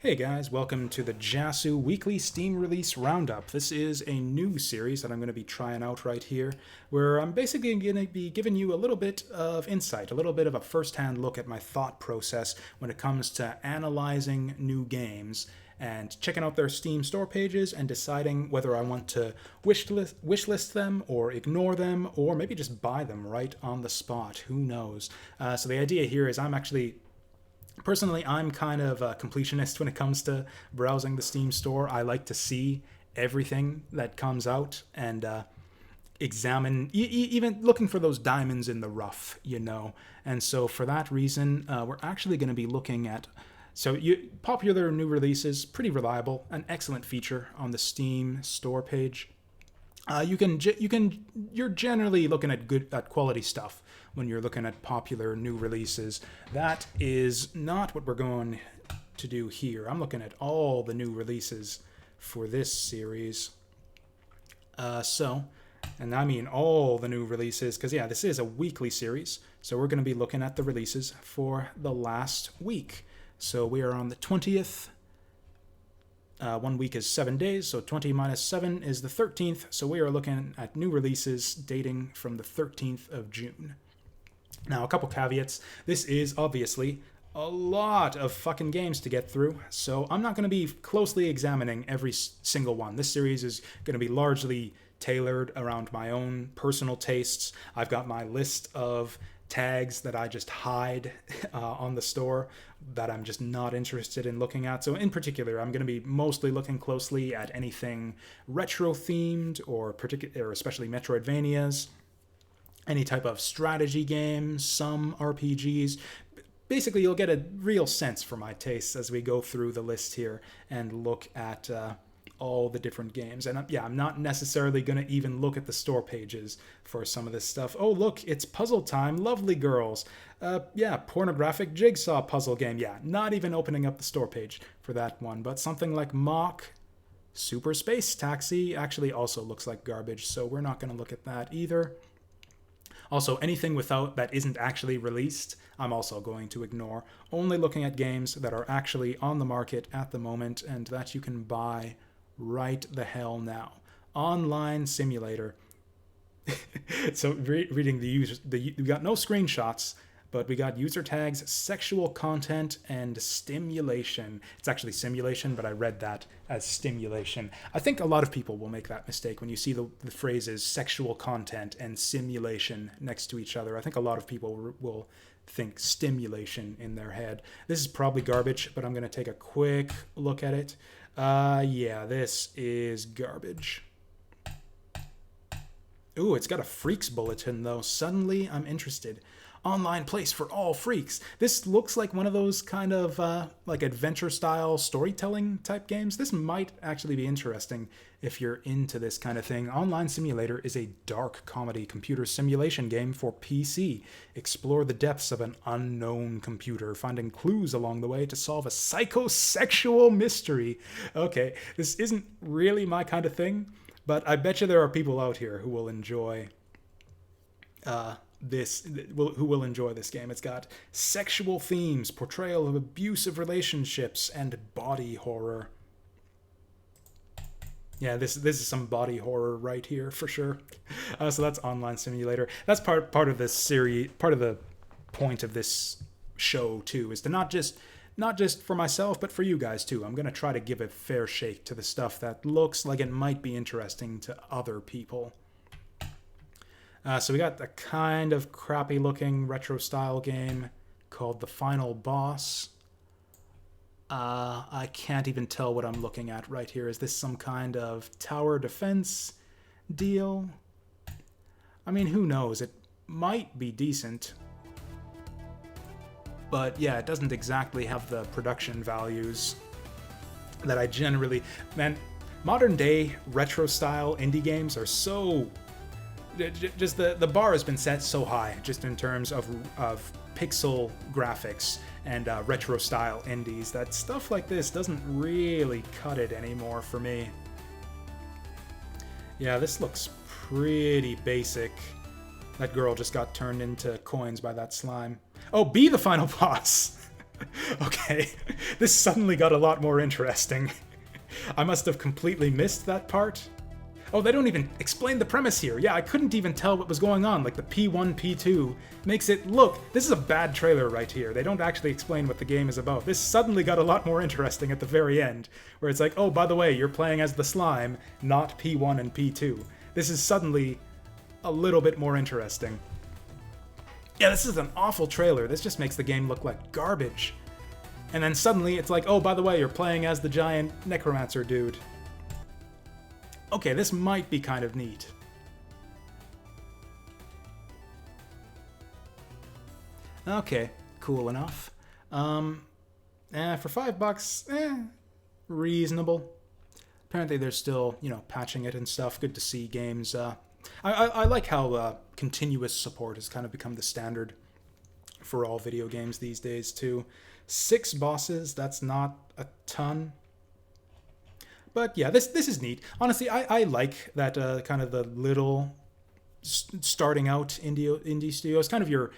Hey guys, welcome to the Jasu Weekly Steam Release Roundup. This is a new series that I'm going to be trying out right here, where I'm basically going to be giving you a little bit of insight, a little bit of a first-hand look at my thought process when it comes to analyzing new games and checking out their Steam store pages and deciding whether I want to wishlist them or ignore them or maybe just buy them right on the spot. Who knows? So the idea here is Personally, I'm kind of a completionist when it comes to browsing the Steam store. I like to see everything that comes out and examine, even looking for those diamonds in the rough, you know. And so for that reason, we're actually going to be looking at popular new releases, pretty reliable, an excellent feature on the Steam store page. You're generally looking at quality stuff when you're looking at popular new releases. That is not what we're going to do here. I'm looking at all the new releases for this series. And I mean all the new releases, because yeah, this is a weekly series, so we're going to be looking at the releases for the last week. So we are on the 20th. 1 week is 7 days, so 20 minus 7 is the 13th. So we are looking at new releases dating from the 13th of June. Now, a couple caveats. This is obviously a lot of fucking games to get through, so I'm not going to be closely examining every single one. This series is going to be largely tailored around my own personal tastes. I've got my list of tags that I just hide on the store that I'm just not interested in looking at. So in particular, I'm going to be mostly looking closely at anything retro themed or especially Metroidvanias, any type of strategy games, some RPGs. Basically, you'll get a real sense for my tastes as we go through the list here and look at all the different games. And I'm not necessarily going to even look at the store pages for some of this stuff. Oh, look, it's puzzle time, lovely girls. Pornographic jigsaw puzzle game. Yeah, not even opening up the store page for that one. But something like Mock Super Space Taxi actually also looks like garbage, so we're not going to look at that either. Also, anything that isn't actually released, I'm also going to ignore. Only looking at games that are actually on the market at the moment and that you can buy right the hell now. Online simulator. So reading we got no screenshots, but we got user tags, sexual content, and stimulation. It's actually simulation, but I read that as stimulation. I think a lot of people will make that mistake when you see the phrases sexual content and simulation next to each other. I think a lot of people will think stimulation in their head. This is probably garbage, but I'm going to take a quick look at it. This is garbage. Ooh, it's got a freaks bulletin, though. Suddenly, I'm interested. Online place for all freaks. This looks like one of those kind of like adventure-style storytelling type games. This might actually be interesting if you're into this kind of thing. Online Simulator is a dark comedy computer simulation game for PC. Explore the depths of an unknown computer, finding clues along the way to solve a psychosexual mystery. Okay, this isn't really my kind of thing, but I bet you there are people out here who will enjoy who will enjoy this game. It's got sexual themes, portrayal of abusive relationships, and body horror. Yeah, this is some body horror right here for sure. So that's Online Simulator. That's part of this series. Part of the point of this show too is to not just for myself, but for you guys too. I'm gonna try to give a fair shake to the stuff that looks like it might be interesting to other people. So we got a kind of crappy looking retro style game called The Final Boss. I can't even tell what I'm looking at right here. Is this some kind of tower defense deal? I mean, who knows? It might be decent. But yeah, it doesn't exactly have the production values that I generally... Man, modern day retro style indie games are so... Just the bar has been set so high, just in terms of pixel graphics and retro style indies, that stuff like this doesn't really cut it anymore for me. Yeah, this looks pretty basic. That girl just got turned into coins by that slime. Oh, be the final boss! Okay, this suddenly got a lot more interesting. I must have completely missed that part. Oh, they don't even explain the premise here. Yeah, I couldn't even tell what was going on. Like the P1, P2 makes it look. This is a bad trailer right here. They don't actually explain what the game is about. This suddenly got a lot more interesting at the very end, where it's like, oh, by the way, you're playing as the slime, not P1 and P2. This is suddenly a little bit more interesting. Yeah, this is an awful trailer. This just makes the game look like garbage. And then suddenly it's like, oh, by the way, you're playing as the giant necromancer dude. Okay, this might be kind of neat. Okay, cool enough. For $5, reasonable. Apparently they're still, patching it and stuff. Good to see games. I like how continuous support has kind of become the standard for all video games these days, too. 6 bosses, that's not a ton. But yeah, this is neat. Honestly, I like that kind of the little starting out indie studios. Kind of your,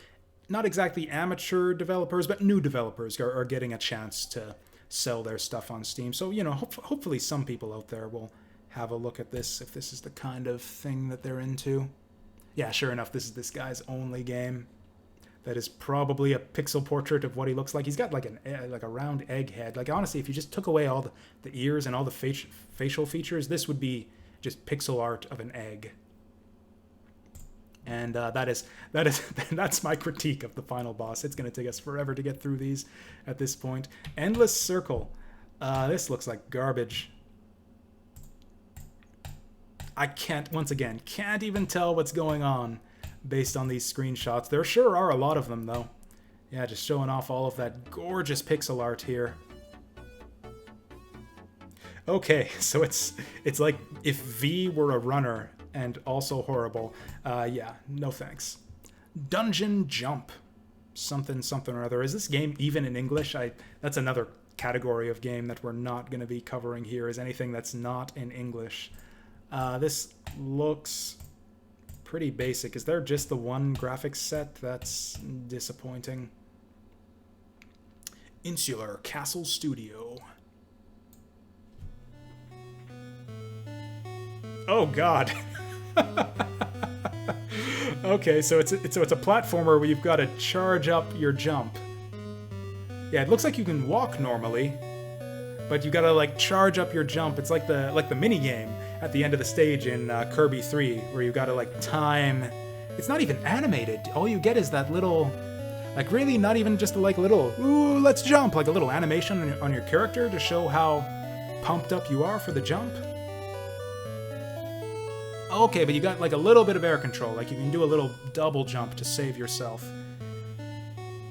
not exactly amateur developers, but new developers are getting a chance to sell their stuff on Steam. So, hopefully some people out there will have a look at this if this is the kind of thing that they're into. Yeah, sure enough, this is this guy's only game. That is probably a pixel portrait of what he looks like. He's got like a round egg head. Like honestly, if you just took away all the ears and all the facial features, this would be just pixel art of an egg. And that's my critique of the final boss. It's going to take us forever to get through these at this point. Endless Circle. This looks like garbage. I can't even tell what's going on based on these screenshots. There sure are a lot of them, though. Yeah, just showing off all of that gorgeous pixel art here. Okay, so it's like if V were a runner and also horrible. Yeah, no thanks. Dungeon Jump. Something or other. Is this game even in English? That's another category of game that we're not going to be covering here, is anything that's not in English. This looks pretty basic. Is there just the one graphics set? That's disappointing. Insular Castle Studio. Oh god. Okay, so it's a platformer where you've got to charge up your jump. Yeah, it looks like you can walk normally, but you got to like charge up your jump. It's like the mini game at the end of the stage in Kirby 3, where you gotta like time. It's not even animated. All you get is that little, like really not even just like a little, ooh, let's jump, like a little animation on your character to show how pumped up you are for the jump. Okay, but you got like a little bit of air control, like you can do a little double jump to save yourself.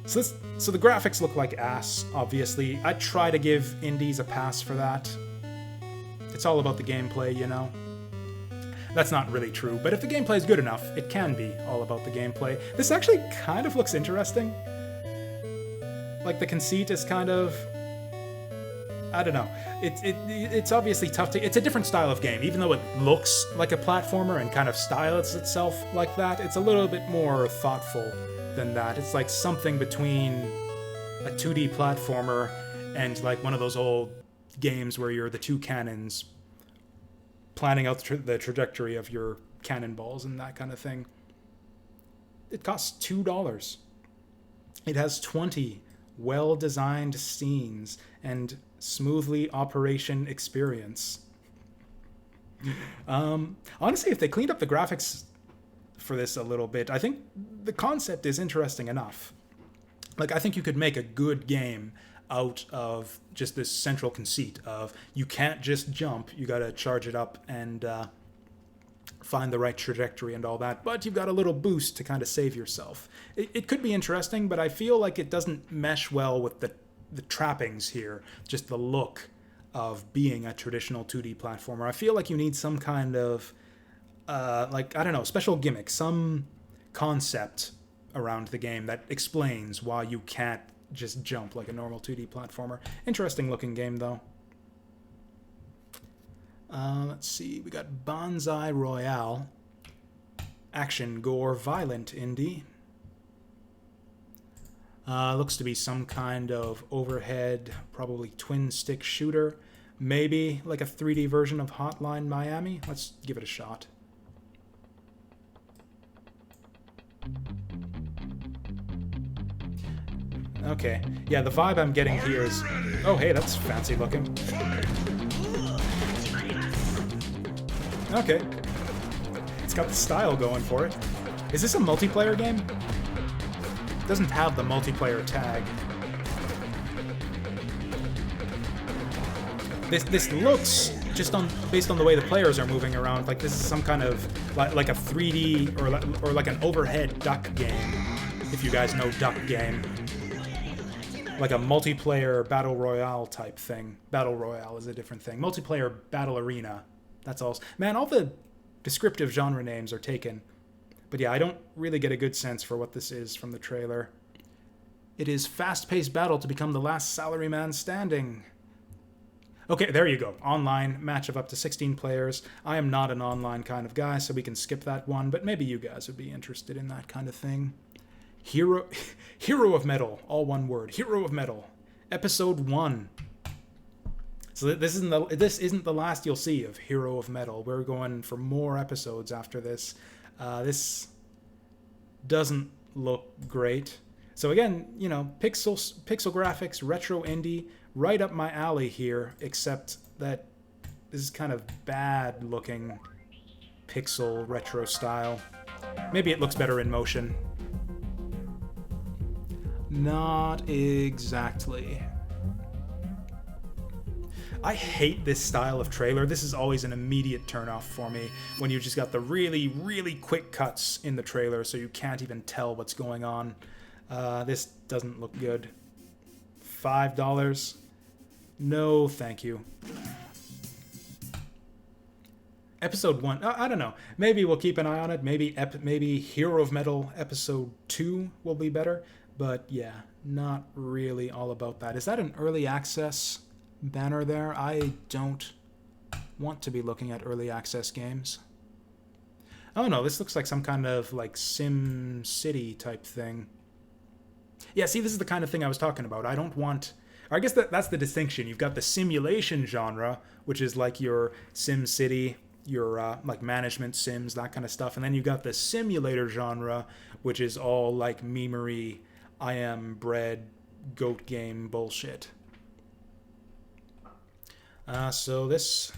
So the graphics look like ass, obviously. I try to give indies a pass for that. It's all about the gameplay, That's not really true, but if the gameplay is good enough, it can be all about the gameplay. This actually kind of looks interesting. Like the conceit is kind of, I don't know. It's obviously tough to. It's a different style of game, even though it looks like a platformer and kind of styles itself like that. It's a little bit more thoughtful than that. It's like something between a 2D platformer and like one of those old games where you're the two cannons planning out the trajectory of your cannonballs and that kind of thing. It costs $2. It has 20 well-designed scenes and smoothly operation experience. Honestly, if they cleaned up the graphics for this a little bit, I think the concept is interesting enough. Like, I think you could make a good game out of just this central conceit of you can't just jump, you gotta charge it up and find the right trajectory and all that, but you've got a little boost to kind of save yourself. It could be interesting, but I feel like it doesn't mesh well with the trappings here, just the look of being a traditional 2D platformer. I feel like you need some kind of, like, I don't know, special gimmick, some concept around the game that explains why you can't just jump like a normal 2D platformer. Interesting looking game, though. Let's see, we got Bonsai Royale. Action, gore, violent indie. Looks to be some kind of overhead, probably twin stick shooter. Maybe like a 3D version of Hotline Miami. Let's give it a shot. Okay, yeah, the vibe I'm getting here is... Oh, hey, that's fancy looking. Okay. It's got the style going for it. Is this a multiplayer game? It doesn't have the multiplayer tag. This looks, just based on the way the players are moving around, like this is some kind of like a 3D or like an overhead duck game, if you guys know duck game. Like a multiplayer battle royale type thing. Battle royale is a different thing. Multiplayer battle arena. That's all. Man, all the descriptive genre names are taken. But yeah, I don't really get a good sense for what this is from the trailer. It is fast-paced battle to become the last salaryman standing. Okay, there you go. Online, match of up to 16 players. I am not an online kind of guy, so we can skip that one, but maybe you guys would be interested in that kind of thing. Hero of Metal, all one word. Hero of Metal, Episode 1. So this isn't the last you'll see of Hero of Metal. We're going for more episodes after this. This doesn't look great. So again, you know, pixel graphics, retro indie, right up my alley here, except that this is kind of bad looking pixel retro style. Maybe it looks better in motion. Not exactly. I hate this style of trailer. This is always an immediate turnoff for me when you just got the really, really quick cuts in the trailer so you can't even tell what's going on. This doesn't look good. $5? No, thank you. Episode 1, I don't know. Maybe we'll keep an eye on it. Maybe Hero of Metal Episode 2 will be better. But yeah, not really all about that. Is that an early access banner there? I don't want to be looking at early access games. Oh no, this looks like some kind of like Sim City type thing. Yeah, see, this is the kind of thing I was talking about. I don't want... I guess that's the distinction. You've got the simulation genre, which is like your Sim City, your like management sims, that kind of stuff. And then you got the simulator genre, which is all like memery, I am bred, goat game bullshit. So this...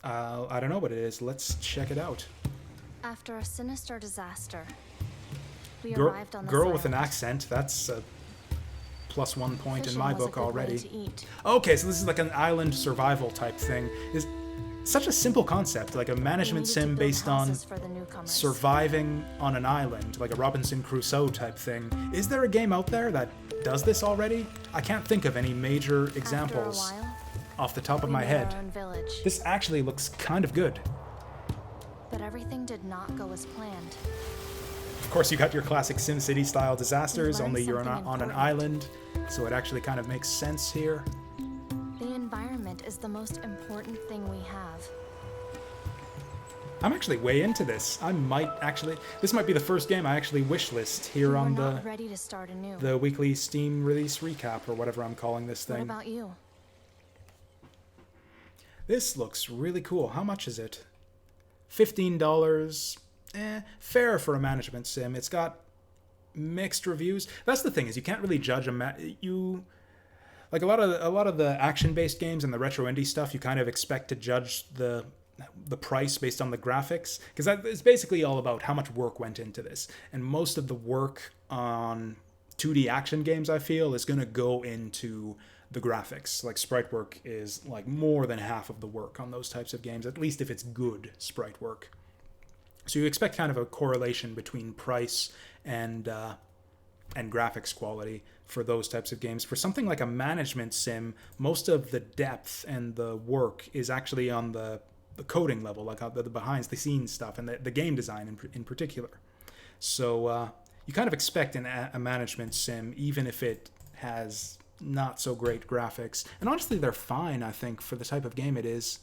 I don't know what it is. Let's check it out. After a sinister disaster, we arrived on the girl with an accent. That's a +1 point in my book already. Okay, so this is like an island survival type thing. It's such a simple concept, like a management sim based on surviving on an island, like a Robinson Crusoe type thing. Is there a game out there that does this already? I can't think of any major examples off the top of my head. This actually looks kind of good. But everything did not go as planned. Of course, you got your classic SimCity style disasters, only you're not on an island, so it actually kind of makes sense here. The environment is the most important thing we have. I'm actually way into this. This might be the first game I actually wishlist here on the weekly Steam release recap, or whatever I'm calling this thing. What about you? This looks really cool. How much is it? $15. Fair for a management sim. It's got mixed reviews. That's the thing, is you can't really judge like a lot of the action-based games and the retro indie stuff, you kind of expect to judge the price based on the graphics, because it's basically all about how much work went into this. And most of the work on 2D action games, I feel, is going to go into the graphics. Like sprite work is like more than half of the work on those types of games, at least if it's good sprite work. So you expect kind of a correlation between price and graphics quality for those types of games. For something like a management sim, most of the depth and the work is actually on the coding level, like the behind the scenes stuff and the game design in particular. So you kind of expect a management sim, even if it has not so great graphics. And honestly, they're fine, I think, for the type of game it is.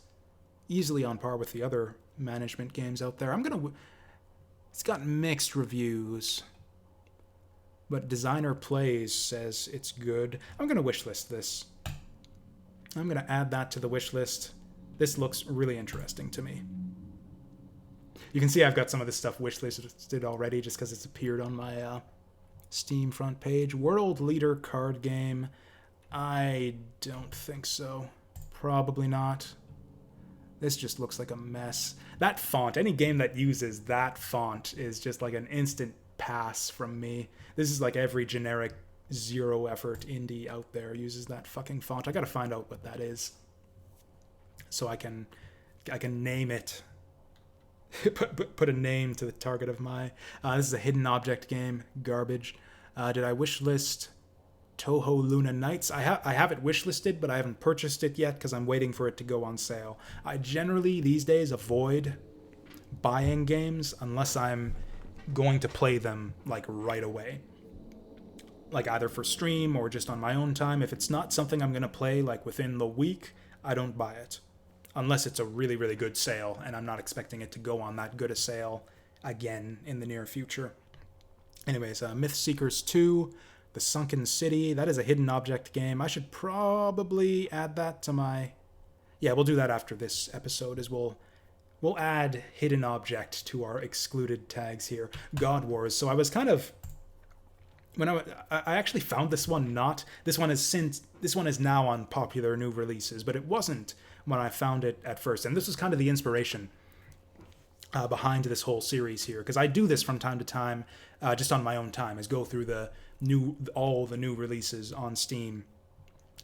Easily on par with the other management games out there. It's got mixed reviews. but Designer Plays says it's good. I'm going to wishlist this. I'm going to add that to the wish list. This looks really interesting to me. You can see I've got some of this stuff wishlisted already just because it's appeared on my Steam front page. World Leader card game. I don't think so. Probably not. This just looks like a mess. That font, any game that uses that font is just like an instant pass from me. This is like every generic zero effort indie out there uses that fucking font. I gotta find out what that is so I can name it. put a name to the target of my... this is a hidden object game. Garbage. Did I wishlist Touhou Luna Nights? I have it wishlisted, but I haven't purchased it yet because I'm waiting for it to go on sale. I generally, these days, avoid buying games unless I'm going to play them, like, right away. Like, either for stream or just on my own time. If it's not something I'm going to play, like, within the week, I don't buy it. Unless it's a really, really good sale, and I'm not expecting it to go on that good a sale again in the near future. Anyways, Myth Seekers 2, The Sunken City. That is a hidden object game. I should probably add that to my... Yeah, we'll do that after this episode, as we'll add hidden object to our excluded tags here. God Wars. So I was kind of... When I actually found this one not... This one is now on popular new releases, but it wasn't when I found it at first. And this was kind of the inspiration behind this whole series here, because I do this from time to time, just on my own time, is go through all the new releases on Steam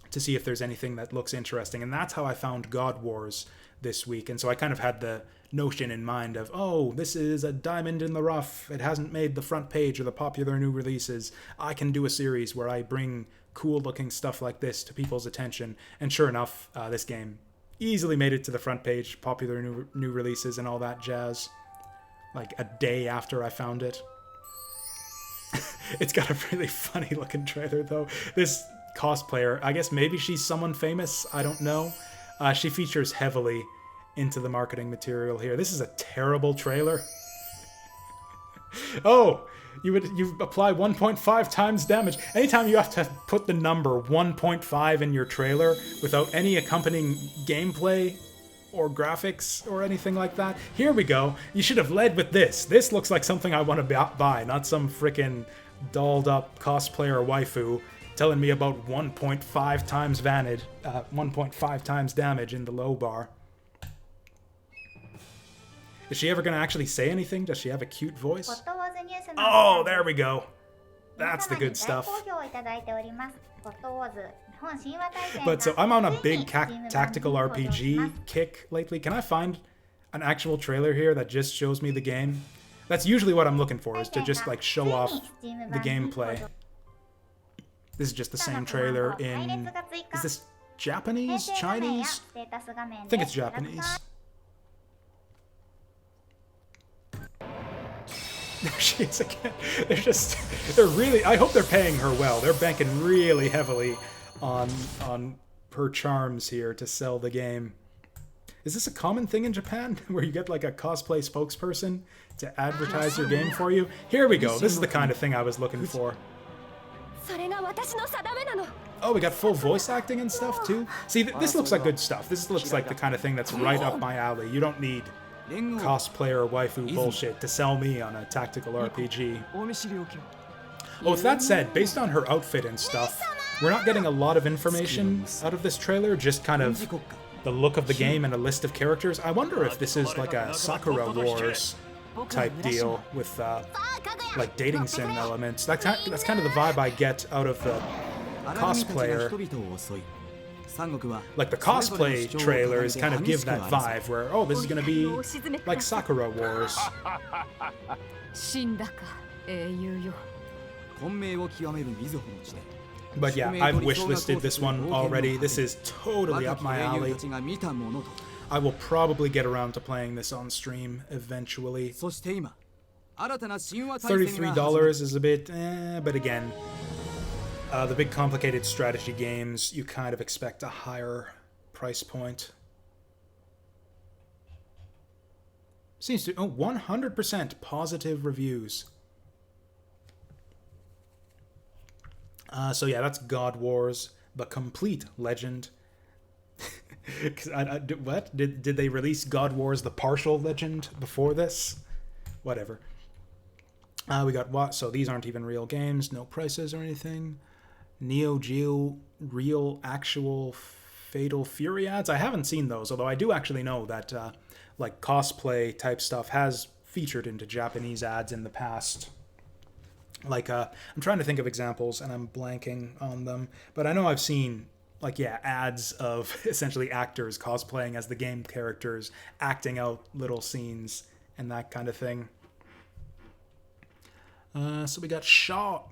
to see if there's anything that looks interesting. And that's how I found God Wars this week. And so I kind of had the notion in mind of, oh, this is a diamond in the rough. It hasn't made the front page of the popular new releases. I can do a series where I bring cool looking stuff like this to people's attention. And sure enough, this game easily made it to the front page, popular new releases and all that jazz, like a day after I found it. It's got a really funny looking trailer though. This cosplayer, I guess maybe she's someone famous, I don't know. She features heavily into the marketing material here. This is a terrible trailer. Oh, you apply 1.5 times damage. Anytime you have to put the number 1.5 in your trailer without any accompanying gameplay or graphics or anything like that. Here we go. You should have led with this. This looks like something I want to buy, not some freaking dolled up cosplayer waifu telling me about 1.5 times 1.5 times damage in the low bar. Is she ever going to actually say anything? Does she have a cute voice? Oh, there we go. That's the good stuff. But so I'm on a big tactical RPG kick lately. Can I find an actual trailer here that just shows me the game? That's usually what I'm looking for, is to just like show off the gameplay. This is just the same trailer in... Is this Japanese? Chinese? I think it's Japanese. There she is again. They're really... I hope they're paying her well. They're banking really heavily on her charms here to sell the game. Is this a common thing in Japan, where you get like a cosplay spokesperson to advertise your game for you? Here we go. This is the kind of thing I was looking for. Oh, we got full voice acting and stuff too? See, this looks like good stuff. This looks like the kind of thing that's right up my alley. You don't need cosplayer waifu bullshit to sell me on a tactical RPG. Oh, with that said, based on her outfit and stuff, we're not getting a lot of information out of this trailer, just kind of the look of the game and a list of characters. I wonder if this is like a Sakura Wars type deal with like dating sim elements. That's kind of the vibe I get out of the cosplayer. Like the cosplay trailers kind of give that vibe where, oh, this is going to be like Sakura Wars. But yeah, I've wishlisted this one already. This is totally up my alley. I will probably get around to playing this on stream eventually. $33 is a bit but again, the big complicated strategy games, you kind of expect a higher price point. Seems to... Oh, 100% positive reviews. So yeah, that's God Wars, the complete legend. What? Did they release God Wars, the partial legend before this? Whatever. We got what? So these aren't even real games. No prices or anything. Neo Geo real actual Fatal Fury ads. I haven't seen those, although I do actually know that like cosplay type stuff has featured into Japanese ads in the past. Like I'm trying to think of examples and I'm blanking on them, but I know I've seen like ads of essentially actors cosplaying as the game characters, acting out little scenes and that kind of thing. So we got Shawy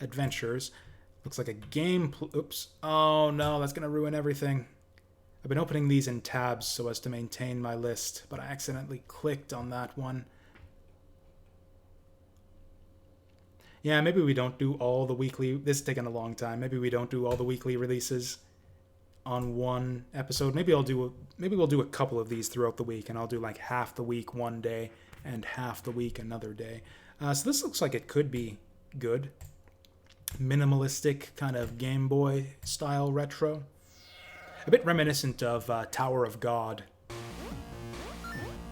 Adventures. Looks like a game. Oops. Oh no, that's gonna ruin everything. I've been opening these in tabs so as to maintain my list, but I accidentally clicked on that one. Yeah, maybe we don't do all the weekly... This is taking a long time. Maybe we don't do all the weekly releases on one episode. Maybe we'll do a couple of these throughout the week, and I'll do like half the week one day and half the week another day. So this looks like it could be good. Minimalistic kind of Game Boy style retro. A bit reminiscent of Tower of God.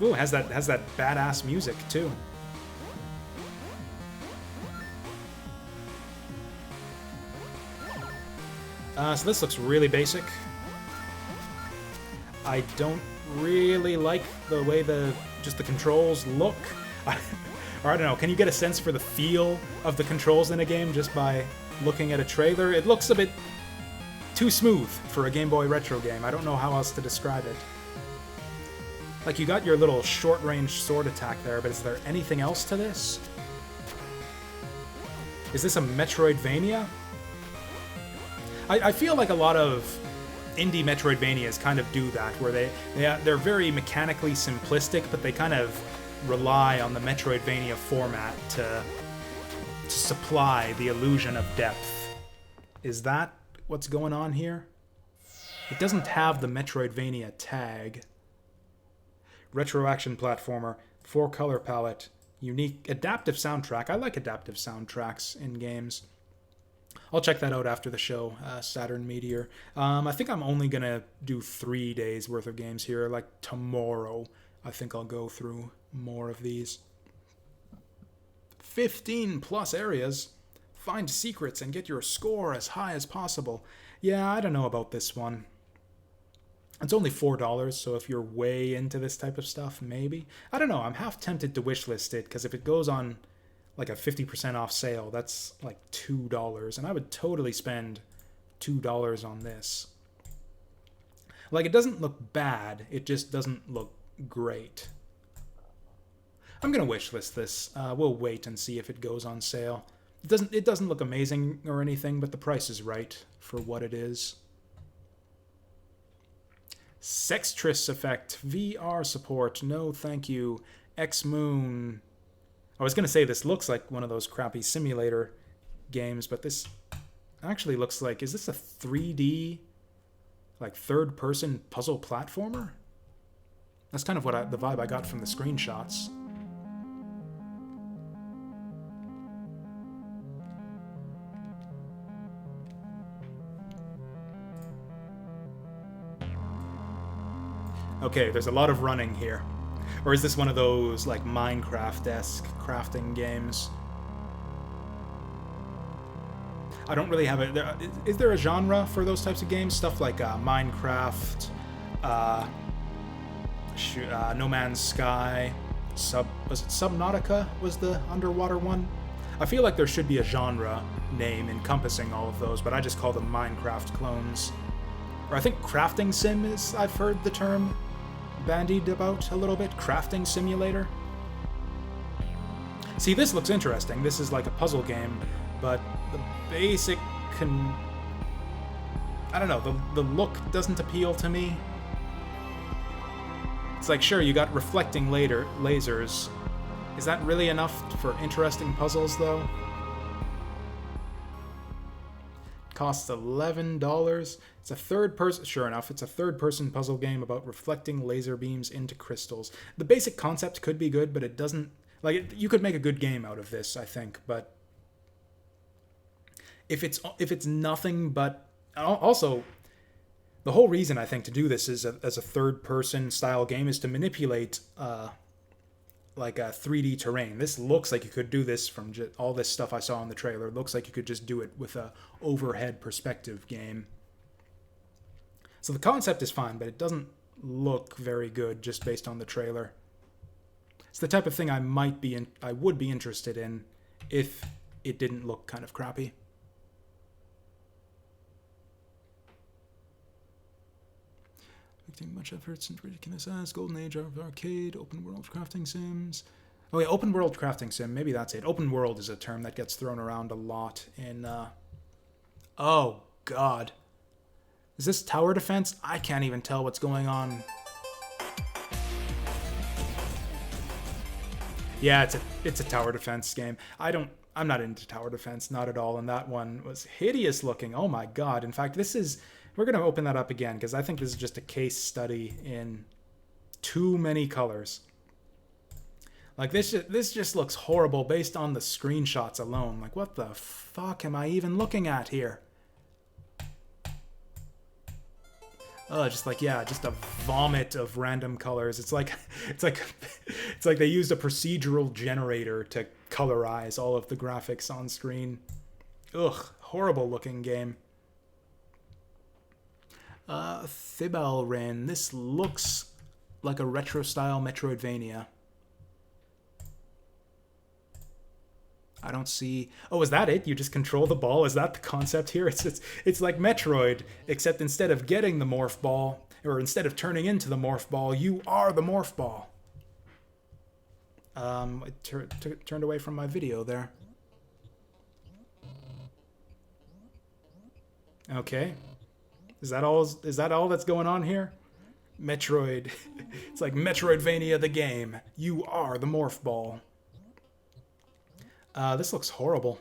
Ooh, has that badass music too. So this looks really basic. I don't really like the way the controls look. Or I don't know, can you get a sense for the feel of the controls in a game just by looking at a trailer? It looks a bit too smooth for a Game Boy retro game. I don't know how else to describe it. Like, you got your little short-range sword attack there, but is there anything else to this? Is this a Metroidvania? I feel like a lot of indie Metroidvanias kind of do that, where they're very mechanically simplistic, but they kind of rely on the Metroidvania format to supply the illusion of depth. Is that what's going on here? It doesn't have the Metroidvania tag. Retro action platformer, 4-color palette, unique adaptive soundtrack. I like adaptive soundtracks in games. I'll check that out after the show, Saturn Meteor. I think I'm only going to do 3 days worth of games here. Like tomorrow, I think I'll go through more of these. 15 plus areas. Find secrets and get your score as high as possible. Yeah, I don't know about this one. It's only $4, so if you're way into this type of stuff, maybe. I don't know, I'm half tempted to wishlist it, because if it goes on like a 50% off sale, that's like $2, and I would totally spend $2 on this. Like, it doesn't look bad, it just doesn't look great. I'm gonna wishlist this. We'll wait and see if it goes on sale. It doesn't look amazing or anything, but the price is right for what it is. Sextris Effect, VR support, no thank you. X-Moon. I was going to say this looks like one of those crappy simulator games, but this actually looks like... Is this a 3D, like, third-person puzzle platformer? That's kind of what the vibe I got from the screenshots. Okay, there's a lot of running here. Or is this one of those, like, Minecraft-esque crafting games? I don't really have it. Is there a genre for those types of games? Stuff like Minecraft, No Man's Sky, was it Subnautica was the underwater one? I feel like there should be a genre name encompassing all of those, but I just call them Minecraft clones. Or I think crafting sim is, I've heard the term bandied about a little bit. Crafting simulator. See, this looks interesting. This is like a puzzle game, but the basic I don't know, the look doesn't appeal to me. It's like, sure, you got reflecting lasers. Is that really enough for interesting puzzles, though? Costs $11. It's a third-person... Sure enough, it's a third-person puzzle game about reflecting laser beams into crystals. The basic concept could be good, but it doesn't... Like, you could make a good game out of this, I think, but if it's nothing but... Also, the whole reason I think to do this is as a third-person style game is to manipulate like a 3D terrain. This looks like you could do this from all this stuff I saw in the trailer. It looks like you could just do it with a overhead perspective game. So the concept is fine, but it doesn't look very good just based on the trailer. It's the type of thing I would be interested in if it didn't look kind of crappy. Much effort since ridiculous as Golden Age of arcade, open world crafting sims. Oh yeah, open world crafting sim. Maybe that's it. Open world is a term that gets thrown around a lot in. Oh God, is this tower defense? I can't even tell what's going on. Yeah, it's a tower defense game. I'm not into tower defense, not at all. And that one was hideous looking. Oh my God. In fact, we're going to open that up again because I think this is just a case study in too many colors. Like, this just looks horrible based on the screenshots alone. Like, what the fuck am I even looking at here? Oh, just a vomit of random colors. It's like they used a procedural generator to colorize all of the graphics on screen. Ugh, horrible looking game. Thibalren. This looks like a retro-style Metroidvania. I don't see... Oh, is that it? You just control the ball? Is that the concept here? It's like Metroid, except instead of getting the morph ball, or instead of turning into the morph ball, you are the morph ball. I turned away from my video there. Okay. Is that all that's going on here? Metroid. It's like Metroidvania the game. You are the morph ball. This looks horrible.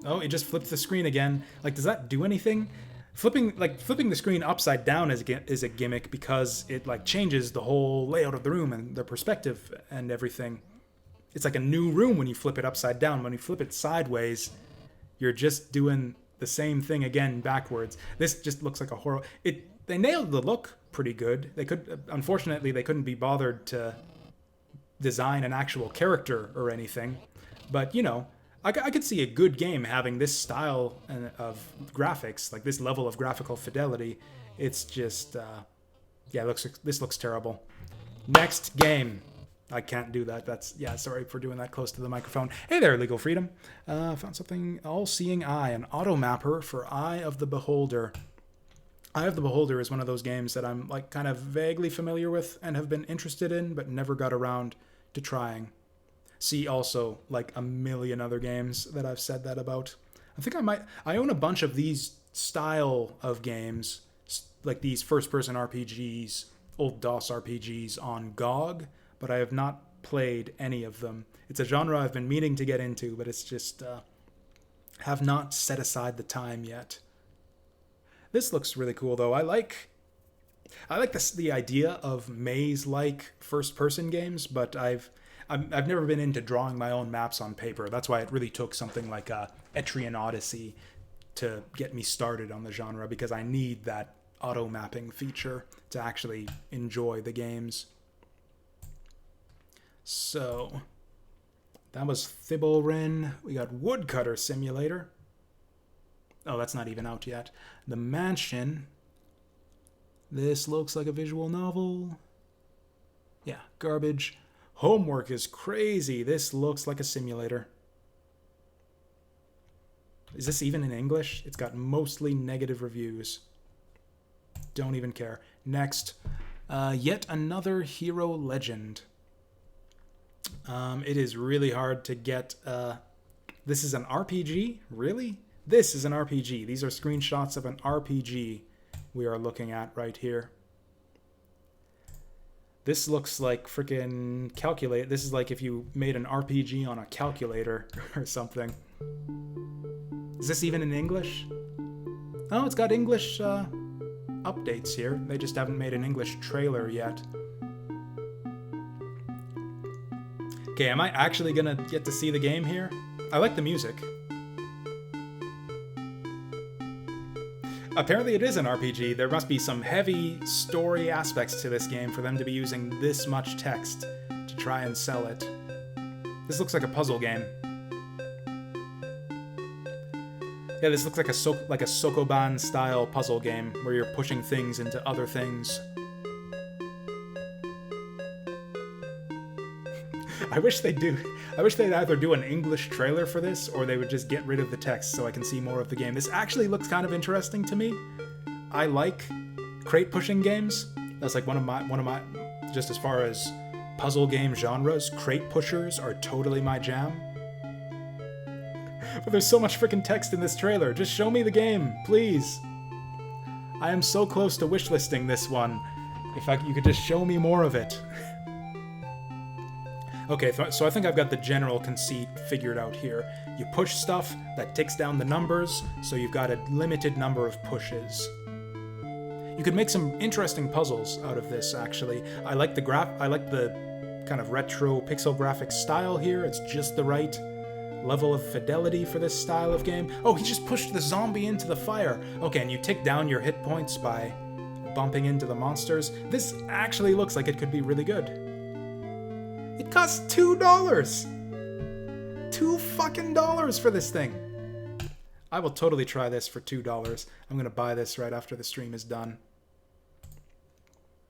Oh, it just flipped the screen again. Like, does that do anything? Flipping the screen upside down is a gimmick because it like changes the whole layout of the room and the perspective and everything. It's like a new room when you flip it upside down. When you flip it sideways, you're just doing the same thing again backwards. This just looks like a horror. They nailed the look pretty good. Unfortunately, they couldn't be bothered to design an actual character or anything. But, you know, I could see a good game having this style of graphics, like this level of graphical fidelity. It's just, this looks terrible. Next game. I can't do that. Sorry for doing that close to the microphone. Hey there, Legal Freedom. Found something, All-Seeing Eye, an auto mapper for Eye of the Beholder. Eye of the Beholder is one of those games that I'm like kind of vaguely familiar with and have been interested in, but never got around to trying. See also like a million other games that I've said that about. I think I own a bunch of these style of games, like these first-person RPGs, old DOS RPGs on GOG, but I have not played any of them. It's a genre I've been meaning to get into, but it's just have not set aside the time yet. This looks really cool, though. I like the idea of maze-like first-person games, but I've never been into drawing my own maps on paper. That's why it really took something like Etrian Odyssey to get me started on the genre, because I need that auto mapping feature to actually enjoy the games. So, that was Thibalren. We got Woodcutter Simulator. Oh, that's not even out yet. The Mansion. This looks like a visual novel. Yeah, garbage. Homework is crazy. This looks like a simulator. Is this even in English? It's got mostly negative reviews. Don't even care. Next. Yet another hero legend. It is really hard to get... This is an RPG? Really? This is an RPG. These are screenshots of an RPG we are looking at right here. This looks like freaking calculate. This is like if you made an RPG on a calculator or something. Is this even in English? Oh, it's got English updates here. They just haven't made an English trailer yet. Okay, am I actually gonna get to see the game here? I like the music. Apparently it is an RPG. There must be some heavy story aspects to this game for them to be using this much text to try and sell it. This looks like a puzzle game. Yeah, this looks like a Sokoban-style puzzle game where you're pushing things into other things. I wish they'd either do an English trailer for this, or they would just get rid of the text so I can see more of the game. This actually looks kind of interesting to me. I like crate pushing games. That's like one of my just as far as puzzle game genres, crate pushers are totally my jam. But there's so much freaking text in this trailer. Just show me the game, please. I am so close to wishlisting this one. You could just show me more of it. Okay, so I think I've got the general conceit figured out here. You push stuff, that takes down the numbers, so you've got a limited number of pushes. You could make some interesting puzzles out of this, actually. I like the kind of retro pixel graphics style here. It's just the right level of fidelity for this style of game. Oh, he just pushed the zombie into the fire. Okay, and you take down your hit points by bumping into the monsters. This actually looks like it could be really good. It costs $2! $2 fucking for this thing. I will totally try this for $2. I'm gonna buy this right after the stream is done.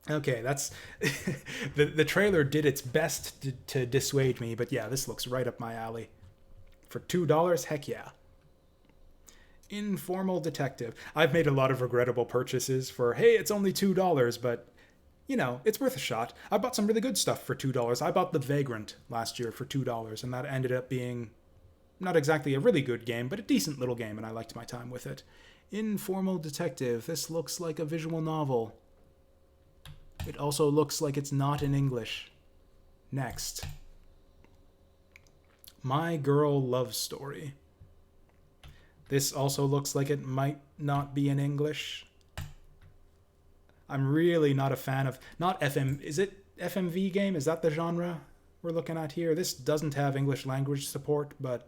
Okay, that's... the trailer did its best to dissuade me, but yeah, this looks right up my alley. For $2, heck yeah. Informal detective. I've made a lot of regrettable purchases for, hey, it's only $2, but, you know, it's worth a shot. I bought some really good stuff for $2. I bought The Vagrant last year for $2, and that ended up being not exactly a really good game, but a decent little game, and I liked my time with it. Informal detective. This looks like a visual novel. It also looks like it's not in English. Next. My Girl Love Story. This also looks like it might not be in English. I'm really not a fan of... Is it FMV game? Is that the genre we're looking at here? This doesn't have English language support, but...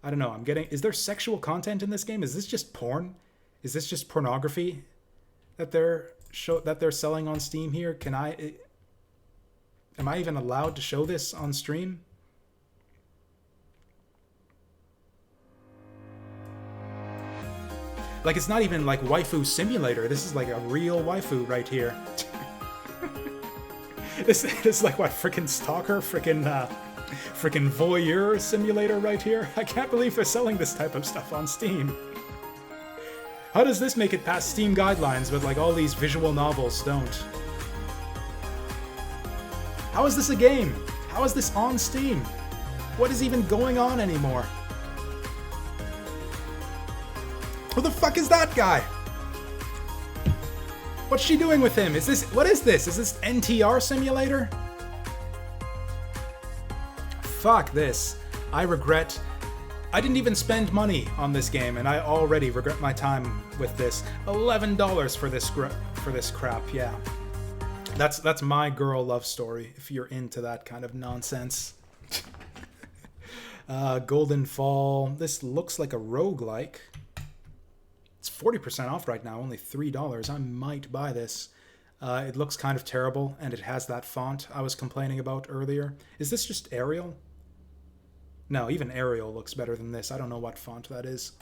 I don't know, Is there sexual content in this game? Is this just porn? Is this just pornography that they're selling on Steam here? Am I even allowed to show this on stream? Like, it's not even like waifu simulator. This is like a real waifu right here. This is like what, frickin' stalker, frickin' voyeur simulator right here. I can't believe they're selling this type of stuff on Steam. How does this make it past Steam guidelines, but like all these visual novels don't? How is this a game? How is this on Steam? What is even going on anymore? Who the fuck is that guy? What's she doing with him? What is this? Is this NTR simulator? Fuck this. I didn't even spend money on this game, and I already regret my time with this. $11 for this crap, yeah. That's My Girl Love Story, if you're into that kind of nonsense. Golden Fall. This looks like a roguelike. It's 40% off right now, only $3. I might buy this. It looks kind of terrible, and it has that font I was complaining about earlier. Is this just Arial? No, even Arial looks better than this. I don't know what font that is.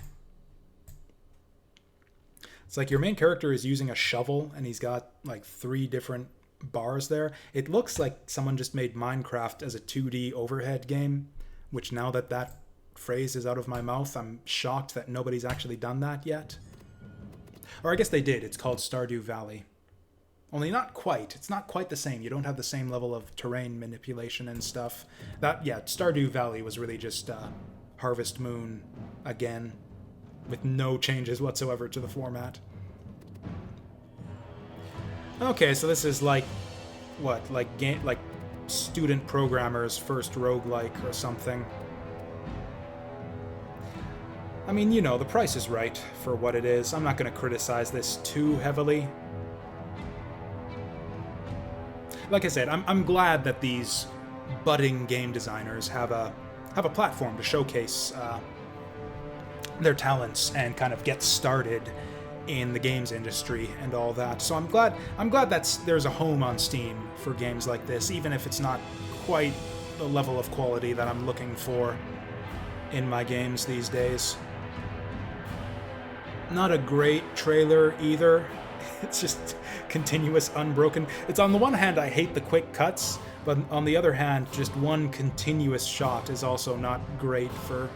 It's like your main character is using a shovel, and he's got like 3 different bars there. It looks like someone just made Minecraft as a 2D overhead game, which now that phrase is out of my mouth, I'm shocked that nobody's actually done that yet. Or I guess they did. It's called Stardew Valley. Only not quite. It's not quite the same. You don't have the same level of terrain manipulation and stuff. Stardew Valley was really just Harvest Moon again, with no changes whatsoever to the format. Okay, so this is like, what, like student programmer's first roguelike or something. I mean, you know, the price is right for what it is. I'm not going to criticize this too heavily. Like I said, I'm glad that these budding game designers have a platform to showcase their talents and kind of get started in the games industry and all that. So I'm glad there's a home on Steam for games like this, even if it's not quite the level of quality that I'm looking for in my games these days. Not a great trailer either. It's just continuous, unbroken. It's on the one hand, I hate the quick cuts, but on the other hand, just one continuous shot is also not great for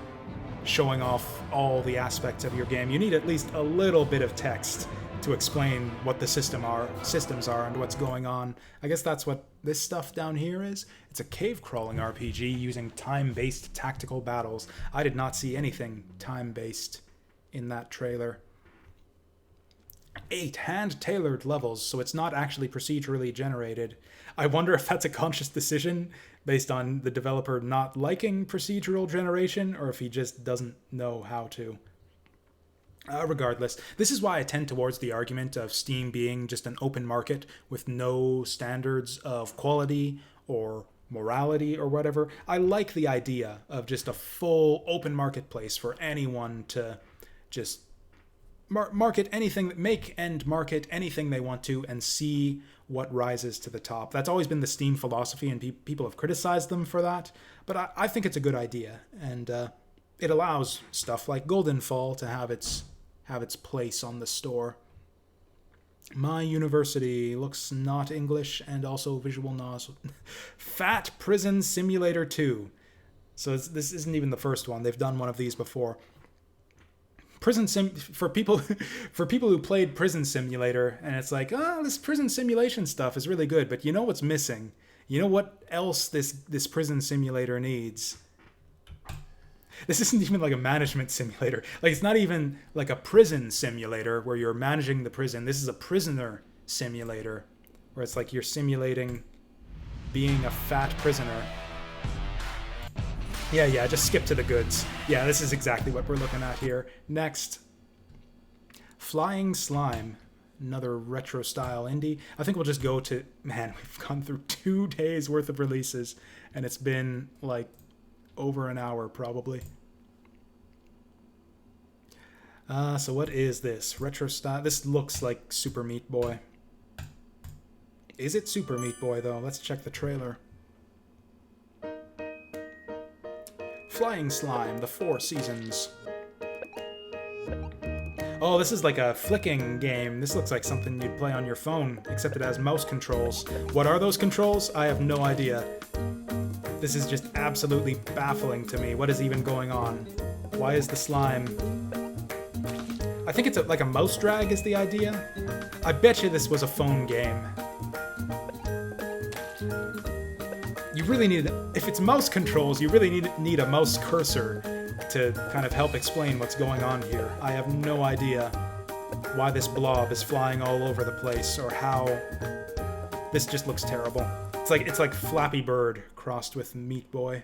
showing off all the aspects of your game. You need at least a little bit of text to explain what the systems are and what's going on. I guess that's what this stuff down here is. It's a cave-crawling RPG using time-based tactical battles. I did not see anything time-based in that trailer. 8 hand-tailored levels, so it's not actually procedurally generated. I wonder if that's a conscious decision based on the developer not liking procedural generation, or if he just doesn't know how to. Regardless, this is why I tend towards the argument of Steam being just an open market with no standards of quality or morality or whatever. I like the idea of just a full open marketplace for anyone to just market anything, make and market anything they want to, and see what rises to the top. That's always been the Steam philosophy, and people have criticized them for that, but I think it's a good idea, and it allows stuff like Golden Fall to have its place on the store. My University looks not English and also visual noise. Fat Prison Simulator 2. So this isn't even the first one. They've done one of these before. For people who played Prison Simulator, and it's like, oh, this prison simulation stuff is really good, but you know what's missing? You know what else this prison simulator needs? This isn't even like a management simulator. Like, it's not even like a prison simulator where you're managing the prison. This is a prisoner simulator where it's like you're simulating being a fat prisoner. Yeah, just skip to the goods. Yeah, this is exactly what we're looking at here. Next, Flying Slime, another retro-style indie. I think we'll just go to... Man, we've gone through 2 days worth of releases, and it's been, like, over an hour, probably. So what is this? Retro-style... This looks like Super Meat Boy. Is it Super Meat Boy, though? Let's check the trailer. Flying Slime, the 4 seasons. Oh, this is like a flicking game. This looks like something you'd play on your phone, except it has mouse controls. What are those controls? I have no idea. This is just absolutely baffling to me. What is even going on? Why is the slime... I think it's like a mouse drag is the idea. I bet you this was a phone game. You really need, if it's mouse controls, you really need a mouse cursor to kind of help explain what's going on here. I have no idea why this blob is flying all over the place, or how this just looks terrible. It's like Flappy Bird crossed with Meat Boy,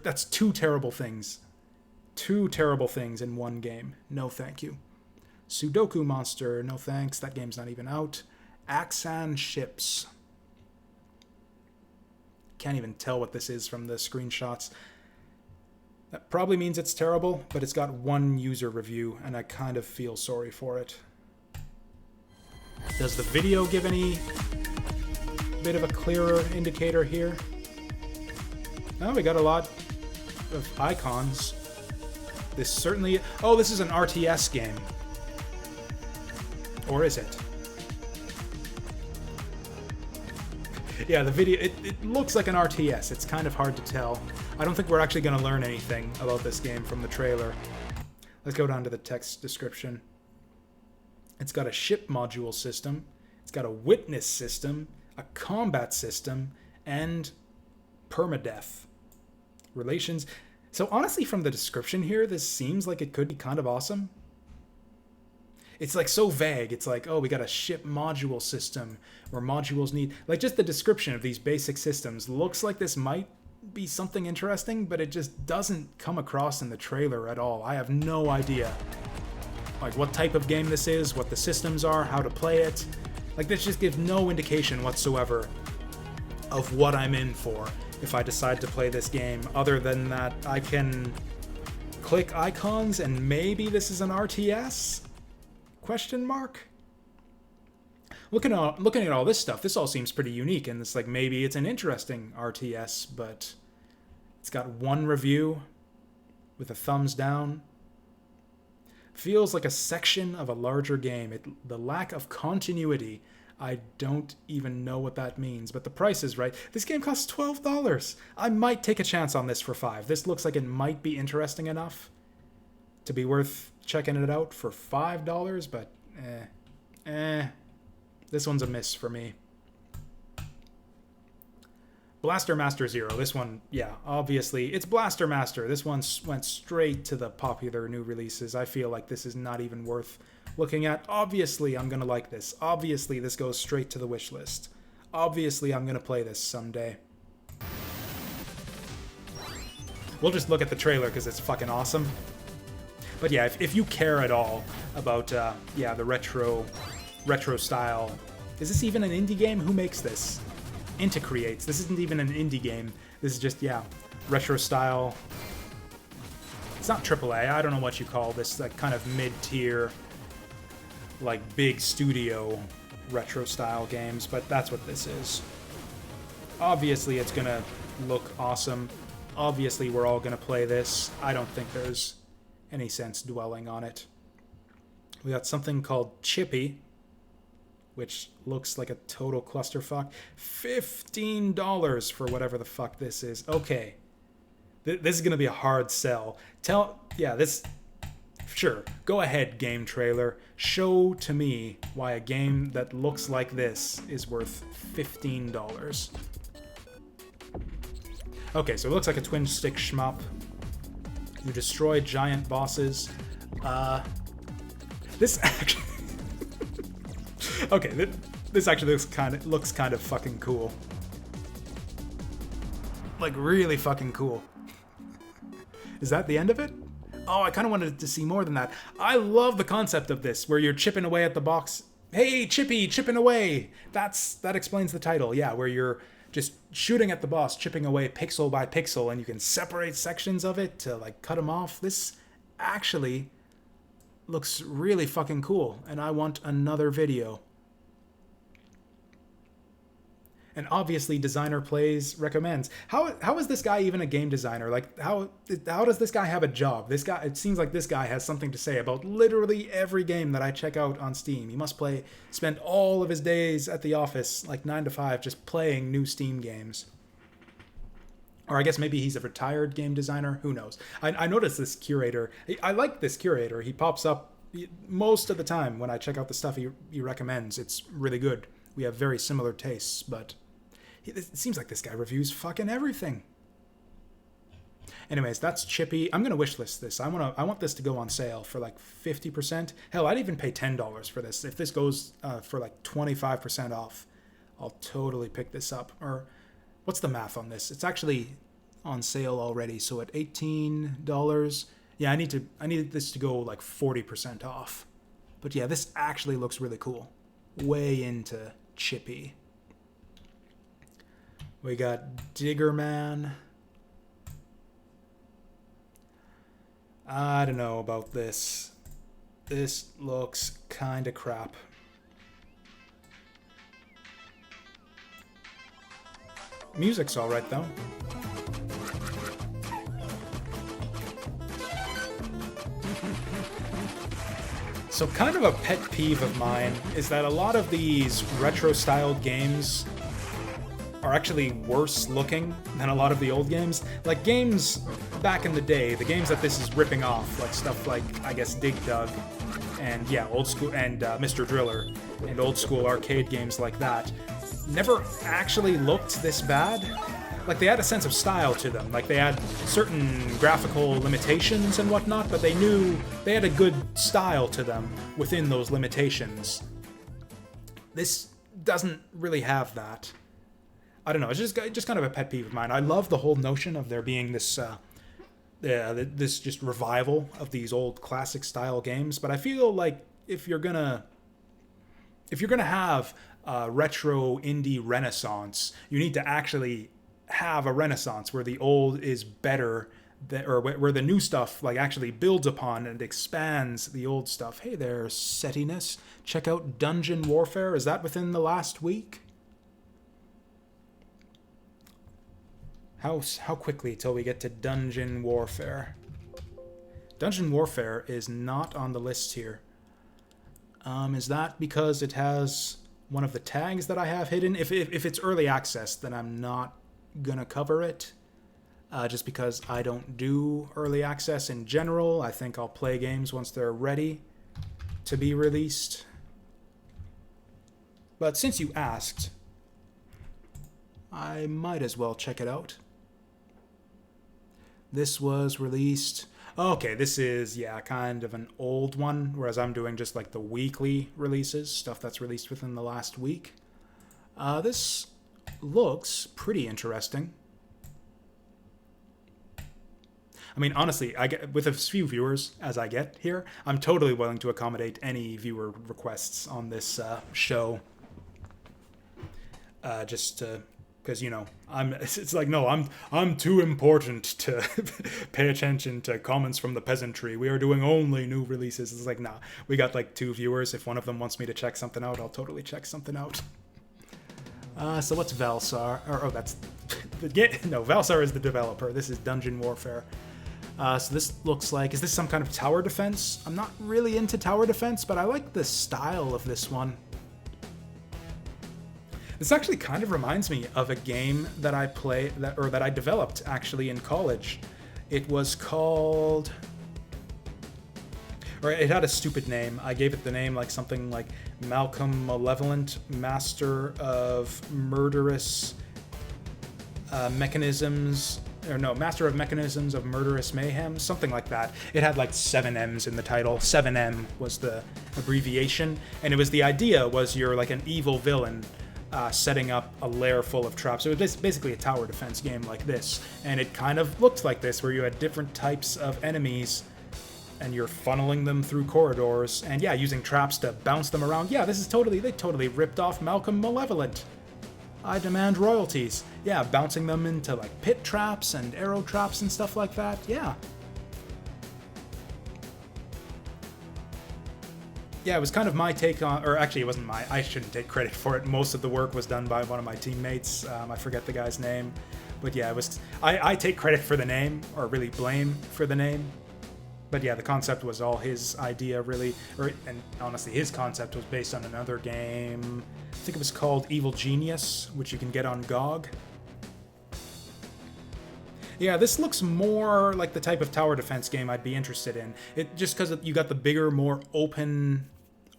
that's 2 terrible things. 2 terrible things in one game. No thank you. Sudoku Monster, no thanks. That game's not even out. Axan Ships. Can't even tell what this is from the screenshots. That probably means it's terrible, but it's got 1 user review, and I kind of feel sorry for it. Does the video give any bit of a clearer indicator here? Oh, we got a lot of icons. This certainly... Oh, this is an RTS game. Or is it? Yeah, the video, it looks like an RTS. It's kind of hard to tell. I don't think we're actually going to learn anything about this game from the trailer. Let's go down to the text description. It's got a ship module system. It's got a witness system, a combat system, and permadeath. Relations. So honestly, from the description here, this seems like it could be kind of awesome. It's like so vague. It's like, oh, we got a ship module system where modules need... Like, just the description of these basic systems looks like this might be something interesting, but it just doesn't come across in the trailer at all. I have no idea, like, what type of game this is, what the systems are, how to play it. Like, this just gives no indication whatsoever of what I'm in for if I decide to play this game. Other than that, I can click icons and maybe this is an RTS? Question mark? Looking at all this stuff, this all seems pretty unique, and it's like maybe it's an interesting RTS, but it's got one review with a thumbs down. Feels like a section of a larger game. The lack of continuity, I don't even know what that means, but the price is right. This game costs $12. I might take a chance on this for $5. This looks like it might be interesting enough to be worth checking it out for $5, but this one's a miss for me. Blaster Master Zero. This one, yeah, obviously, it's Blaster Master. This one went straight to the popular new releases. I feel like this is not even worth looking at. Obviously, I'm going to like this. Obviously, this goes straight to the wish list. Obviously, I'm going to play this someday. We'll just look at the trailer because it's fucking awesome. But yeah, if you care at all about, the retro style. Is this even an indie game? Who makes this? Inta creates. This isn't even an indie game. This is just, retro style. It's not AAA. I don't know what you call this, like kind of mid-tier, like big studio retro style games, but that's what this is. Obviously, it's gonna look awesome. Obviously, we're all gonna play this. I don't think there's any sense dwelling on it. We got something called Chippy, which looks like a total clusterfuck. $15 for whatever the fuck this is. Okay. This is going to be a hard sell. Sure, go ahead, game trailer. Show to me why a game that looks like this is worth $15. Okay, so it looks like a twin-stick shmup. You destroy giant bosses. This actually... Okay, this actually looks kind of fucking cool. Like, really fucking cool. Is that the end of it? Oh, I kind of wanted to see more than that. I love the concept of this, where you're chipping away at the box. Hey, Chippy, chipping away! That explains the title, yeah, where you're just shooting at the boss, chipping away pixel by pixel, and you can separate sections of it to, like, cut them off. This actually looks really fucking cool, and I want another video. And obviously, Designer Plays recommends. How is this guy even a game designer? Like, how does this guy have a job? It seems like this guy has something to say about literally every game that I check out on Steam. He must spend all of his days at the office, like 9 to 5, just playing new Steam games. Or I guess maybe he's a retired game designer. Who knows? I noticed this curator. I like this curator. He pops up most of the time when I check out the stuff he recommends. It's really good. We have very similar tastes, but it seems like this guy reviews fucking everything. Anyways, that's Chippy. I'm gonna wishlist this. I want this to go on sale for like 50%. Hell, I'd even pay $10 for this. If this goes for like 25% off, I'll totally pick this up. Or what's the math on this? It's actually on sale already. So at $18, yeah, I need this to go like 40% off. But yeah, this actually looks really cool. Way into Chippy. We got Diggerman. I don't know about this. This looks kind of crap. Music's alright though. So kind of a pet peeve of mine is that a lot of these retro-styled games are actually worse looking than a lot of the old games. Like games back in the day, the games that this is ripping off, like stuff like, I guess, Dig Dug, and yeah, old school, and Mr. Driller, and old school arcade games like that, never actually looked this bad. Like, they had a sense of style to them. Like, they had certain graphical limitations and whatnot, but they knew they had a good style to them within those limitations. This doesn't really have that. I don't know, it's just kind of a pet peeve of mine. I love the whole notion of there being this this just revival of these old classic style games, but I feel like if you're gonna have retro indie renaissance. You need to actually have a renaissance where the old is better, or where the new stuff like actually builds upon and expands the old stuff. Hey there, Settiness. Check out Dungeon Warfare. Is that within the last week? How quickly till we get to Dungeon Warfare? Dungeon Warfare is not on the list here. Is that because it has one of the tags that I have hidden? If it's early access, then I'm not gonna cover it. Just because I don't do early access in general. I think I'll play games once they're ready to be released. But since you asked, I might as well check it out. This was released... Okay, this is, yeah, kind of an old one, whereas I'm doing just like the weekly releases, stuff that's released within the last week. This looks pretty interesting. I mean, honestly, with as few viewers as I get here, I'm totally willing to accommodate any viewer requests on this show. Because, you know, it's like, no, I'm too important to pay attention to comments from the peasantry. We are doing only new releases. It's like, nah, we got like 2 viewers. If one of them wants me to check something out, I'll totally check something out. So what's Valsar? That's no, Valsar is the developer. This is Dungeon Warfare. So this looks like, is this some kind of tower defense? I'm not really into tower defense, but I like the style of this one. This actually kind of reminds me of a game that I that I developed actually in college. It was called, or it had a stupid name. I gave it the name like something like Malcolm Malevolent, Master of Murderous Mechanisms, or no, Master of Mechanisms of Murderous Mayhem, something like that. It had like 7 M's in the title. 7M was the abbreviation, and it was, the idea was you're like an evil villain setting up a lair full of traps. So it was basically a tower defense game like this, and it kind of looked like this, where you had different types of enemies and you're funneling them through corridors, and yeah, using traps to bounce them around. Yeah, this is they totally ripped off Malcolm Malevolent. I demand royalties. Yeah, bouncing them into like pit traps and arrow traps and stuff like that. Yeah. Yeah, it was kind of my take on, or actually it wasn't I shouldn't take credit for it. Most of the work was done by one of my teammates. I forget the guy's name. But yeah, it was, I take credit for the name, or really blame for the name. But yeah, the concept was all his idea, really. And honestly, his concept was based on another game. I think it was called Evil Genius, which you can get on GOG. Yeah, this looks more like the type of tower defense game I'd be interested in. It just because you got the bigger, more open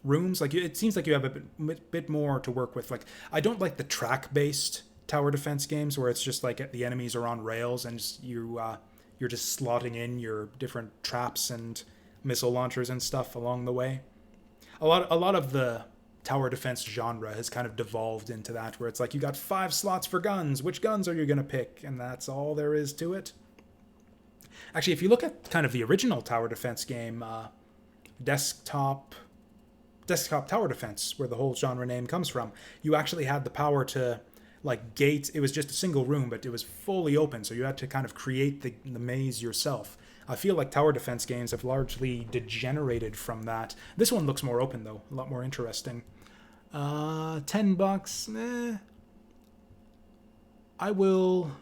rooms. Like, it seems like you have a bit more to work with. Like, I don't like the track-based tower defense games where it's just like the enemies are on rails and you're just slotting in your different traps and missile launchers and stuff along the way. A lot of the tower defense genre has kind of devolved into that, where it's like you got 5 slots for guns. Which guns are you going to pick? And that's all there is to it. Actually, if you look at kind of the original tower defense game, desktop tower defense, where the whole genre name comes from, you actually had the power to like gate. It was just a single room, but it was fully open, so you had to kind of create the maze yourself. I feel like tower defense games have largely degenerated from that. This one looks more open, though. A lot more interesting. $10. I will...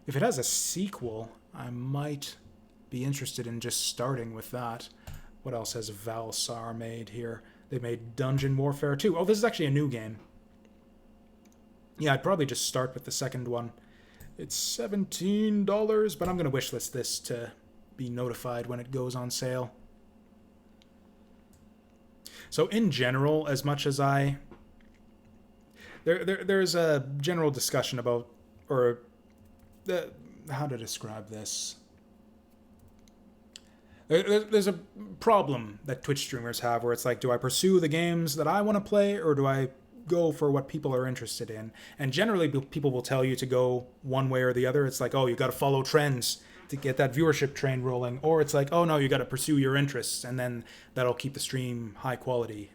If it has a sequel, I might be interested in just starting with that. What else has Valsar made here? They made Dungeon Warfare 2. Oh, this is actually a new game. Yeah, I'd probably just start with the second one. It's $17, but I'm going to wishlist this to be notified when it goes on sale. So in general, as much as there's a general discussion about, or how to describe this. There's a problem that Twitch streamers have where it's like, do I pursue the games that I want to play, or do I go for what people are interested in? And generally people will tell you to go one way or the other. It's like, oh, you got to follow trends to get that viewership train rolling, or it's like, oh no, you got to pursue your interests, and then that'll keep the stream high quality.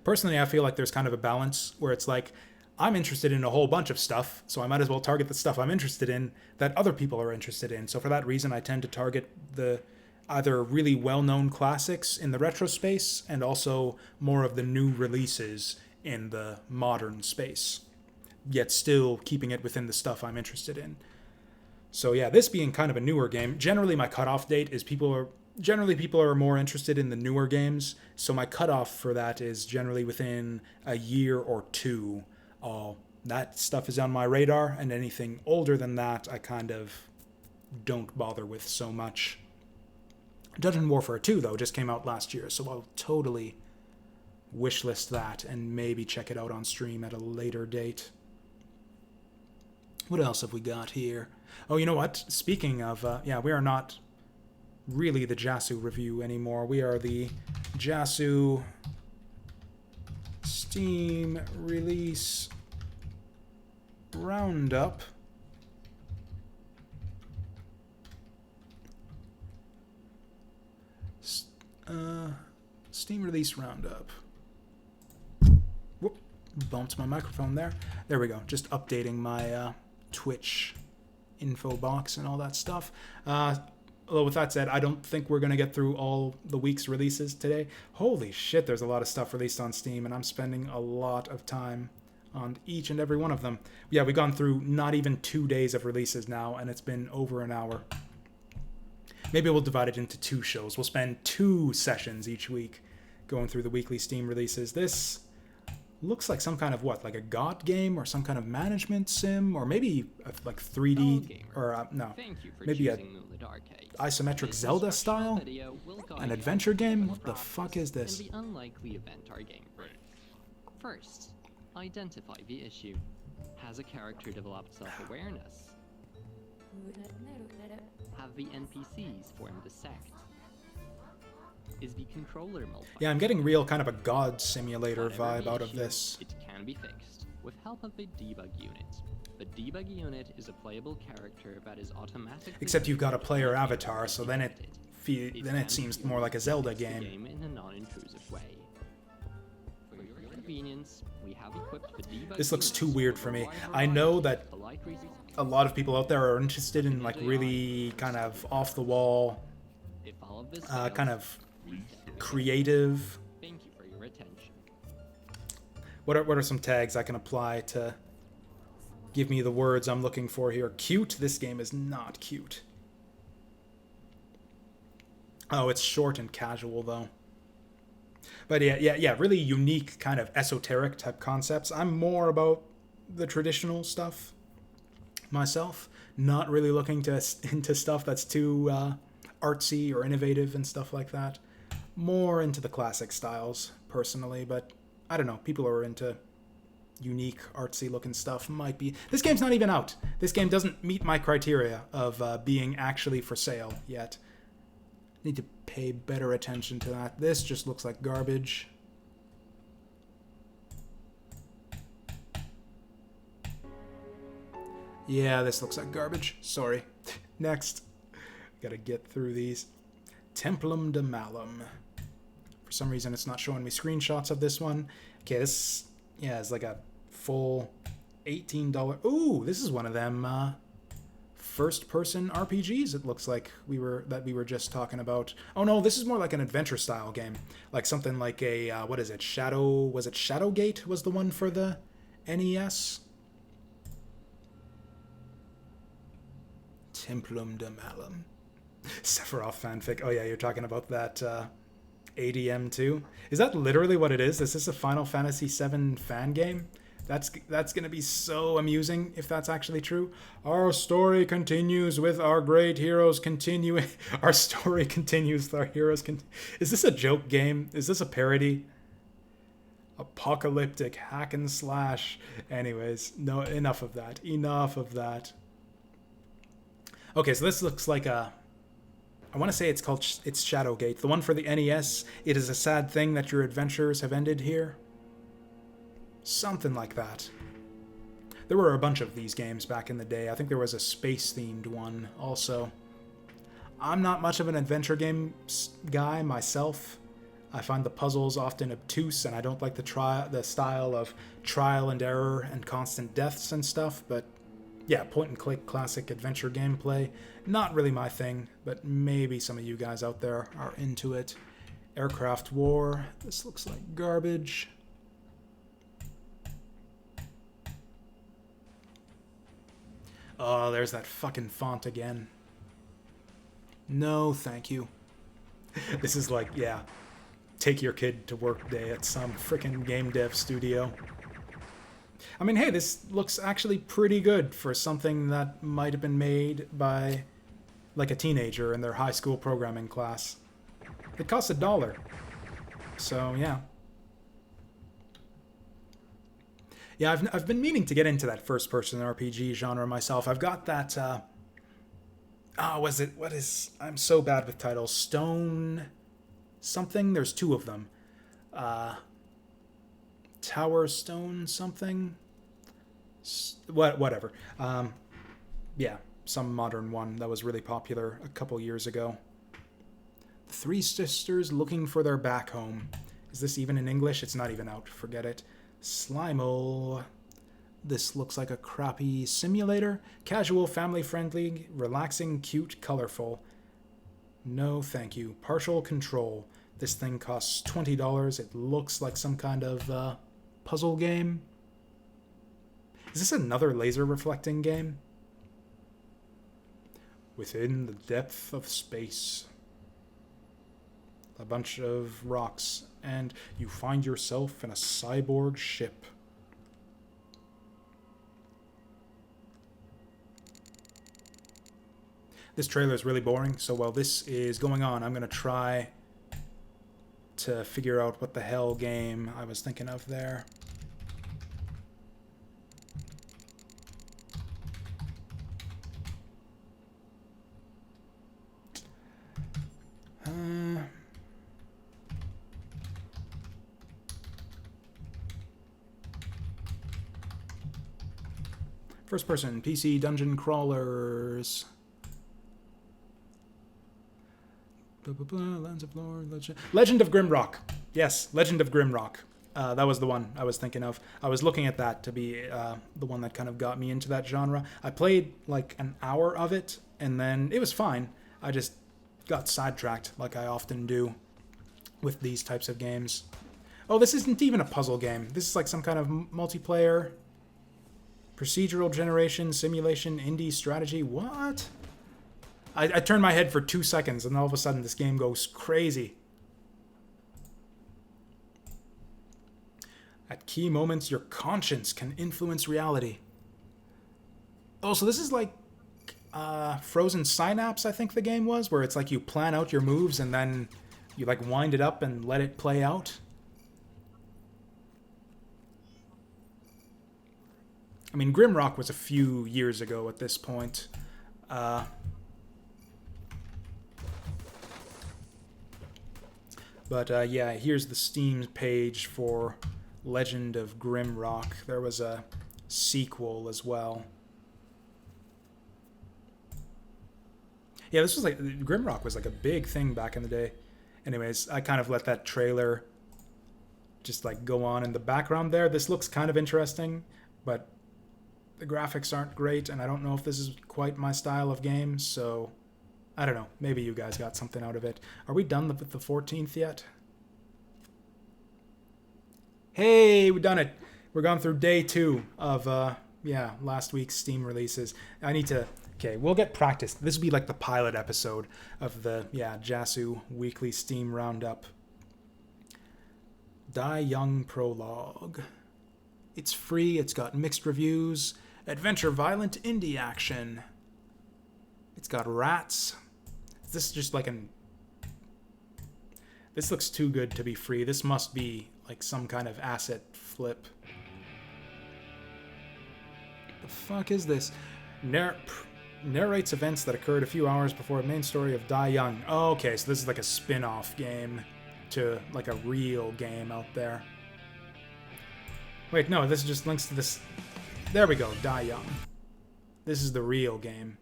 Personally, I feel like there's kind of a balance where it's like, I'm interested in a whole bunch of stuff, so I might as well target the stuff I'm interested in that other people are interested in. So for that reason, I tend to target the either really well-known classics in the retro space and also more of the new releases in the modern space, yet still keeping it within the stuff I'm interested in. So yeah, this being kind of a newer game, generally my cutoff date is people are more interested in the newer games, so my cutoff for that is generally within a year or two. That stuff is on my radar, and anything older than that I kind of don't bother with so much. Dungeon Warfare 2, though, just came out last year, so I'll totally wishlist that and maybe check it out on stream at a later date. What else have we got here? Oh, you know what? Speaking of, we are not really the Jasu review anymore. We are the Jasu Steam Release Roundup. Steam Release Roundup. Whoop, bumped my microphone there. There we go. Just updating my Twitch info box and all that stuff. Although with that said, I don't think we're going to get through all the week's releases today. Holy shit, there's a lot of stuff released on Steam, and I'm spending a lot of time on each and every one of them. Yeah, we've gone through not even 2 days of releases now, and it's been over an hour. Maybe we'll divide it into 2 shows. We'll spend 2 sessions each week going through the weekly Steam releases. This looks like some kind of like a god game or some kind of management sim, or maybe like 3D or maybe a isometric Zelda style, an adventure game. What the fuck is this? The unlikely event our game brings. First, identify the issue. Has a character developed self-awareness? Have the NPCs formed a sect? Is the controller malfunctioning? Yeah, I'm getting real kind of a god simulator vibe out of this. It can be fixed with help of the debug unit. The debug unit is a playable character that is automatically... Except you've got a player avatar, so then it seems more like a Zelda game. In a non-intrusive way. For your convenience, we have equipped the debug This looks too weird for me. I know that a lot of people out there are interested in like really kind of off the wall, kind of creative. Thank you for your attention. What are some tags I can apply to give me the words I'm looking for here? Cute? This game is not cute. Oh, it's short and casual though. But yeah, really unique kind of esoteric type concepts. I'm more about the traditional stuff myself, not really looking into stuff that's too artsy or innovative and stuff like that. More into the classic styles personally, but I don't know, people who are into unique artsy looking stuff might be. This game's not even out. This game doesn't meet my criteria of being actually for sale yet. Need to pay better attention to that. This just looks like garbage. Yeah, this looks like garbage. Sorry. Next. Gotta get through these. Templum de Malum. For some reason, it's not showing me screenshots of this one. Okay, this, yeah, it's like a full $18. Ooh, this is one of them first-person RPGs. It looks like we were just talking about. Oh no, this is more like an adventure-style game, like something like a what is it? Was it Shadowgate? Was the one for the NES? Templum de Malum. Sephiroth fanfic. Oh yeah, you're talking about that ADM too. Is that literally what it is? Is this a Final Fantasy VII fan game? That's gonna be so amusing if that's actually true. Our story continues with our great heroes continuing. Our story continues with our heroes. Is this a joke game? Is this a parody? Apocalyptic hack and slash. Anyways, no, enough of that. Enough of that. Okay, so this looks like a... I want to say it's Shadowgate. The one for the NES. It is a sad thing that your adventures have ended here. Something like that. There were a bunch of these games back in the day. I think there was a space-themed one also. I'm not much of an adventure game guy myself. I find the puzzles often obtuse, and I don't like the style of trial and error and constant deaths and stuff, but yeah, point-and-click classic adventure gameplay, not really my thing, but maybe some of you guys out there are into it. Aircraft War, this looks like garbage. Oh, there's that fucking font again. No, thank you. This is like, yeah, take your kid to work day at some frickin' game dev studio. I mean, hey, this looks actually pretty good for something that might have been made by, like, a teenager in their high school programming class. It costs $1. So, yeah. Yeah, I've been meaning to get into that first-person RPG genre myself. I've got that, I'm so bad with titles. Stone something? There's 2 of them. Tower Stone something? Whatever. Yeah, some modern one that was really popular a couple years ago. The 3 sisters looking for their back home. Is this even in English? It's not even out. Forget it. Slimal. This looks like a crappy simulator. Casual, family-friendly, relaxing, cute, colorful. No, thank you. Partial Control. This thing costs $20. It looks like some kind of puzzle game. Is this another laser-reflecting game? Within the depth of space. A bunch of rocks, and you find yourself in a cyborg ship. This trailer is really boring, so while this is going on, I'm going to try to figure out what the hell game I was thinking of there. First person, PC, dungeon crawlers. Lands of Lore, Legend of Grimrock. Yes, Legend of Grimrock. That was the one I was thinking of. I was looking at that to be the one that kind of got me into that genre. I played like an hour of it, and then it was fine. I just got sidetracked, like I often do with these types of games. Oh, this isn't even a puzzle game. This is like some kind of multiplayer, procedural generation, simulation, indie strategy. What? I turned my head for 2 seconds, and all of a sudden this game goes crazy. At key moments, your conscience can influence reality. Oh, so this is like Frozen Synapse, I think the game was, where it's like you plan out your moves and then you like wind it up and let it play out. I mean, Grimrock was a few years ago at this point. But yeah, here's the Steam page for Legend of Grimrock. There was a sequel as well. Yeah, this was like, Grimrock was like a big thing back in the day. Anyways, I kind of let that trailer just like go on in the background there. This looks kind of interesting, but the graphics aren't great, and I don't know if this is quite my style of game, so I don't know. Maybe you guys got something out of it. Are we done with the 14th yet? Hey, we've done it. We're gone through day 2 of, yeah, last week's Steam releases. I need to... Okay, we'll get practice. This will be like the pilot episode of the, yeah, Jasu weekly Steam roundup. Die Young Prologue. It's free. It's got mixed reviews. Adventure violent indie action. It's got rats. This is just like an... This looks too good to be free. This must be like some kind of asset flip. The fuck is this? Narrates events that occurred a few hours before the main story of Die Young. Oh, okay, so this is like a spin-off game to like a real game out there. Wait, no, this just links to this... There we go, Die Young. This is the real game.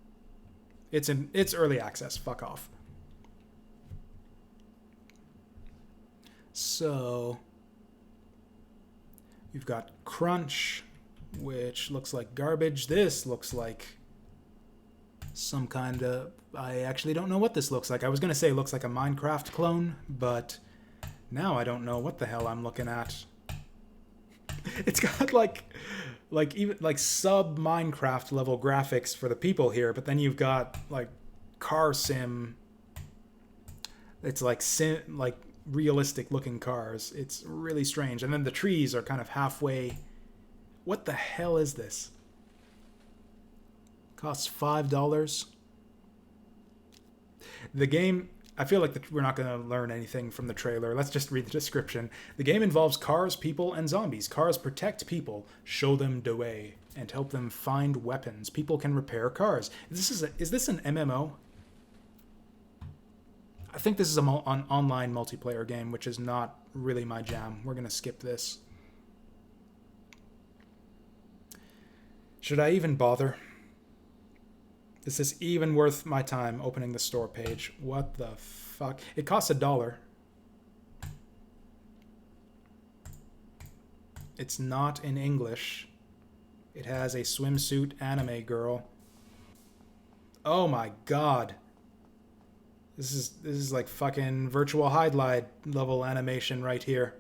It's early access. Fuck off. So you've got Crunch, which looks like garbage. This looks like some kind of... I actually don't know what this looks like. I was going to say it looks like a Minecraft clone, but now I don't know what the hell I'm looking at. It's got even sub Minecraft level graphics for the people here, but then you've got like car sim. It's like realistic looking cars. It's really strange. And then the trees are kind of halfway. What the hell is this? Costs $5. The game, I feel like we're not going to learn anything from the trailer. Let's just read the description. The game involves cars, people, and zombies. Cars protect people, show them the way, and help them find weapons. People can repair cars. Is this an MMO? I think this is an online multiplayer game, which is not really my jam. We're going to skip this. Should I even bother? Is this even worth my time opening the store page? What the fuck? It costs $1. It's not in English. It has a swimsuit anime girl. Oh my god. This is like fucking virtual highlight level animation right here.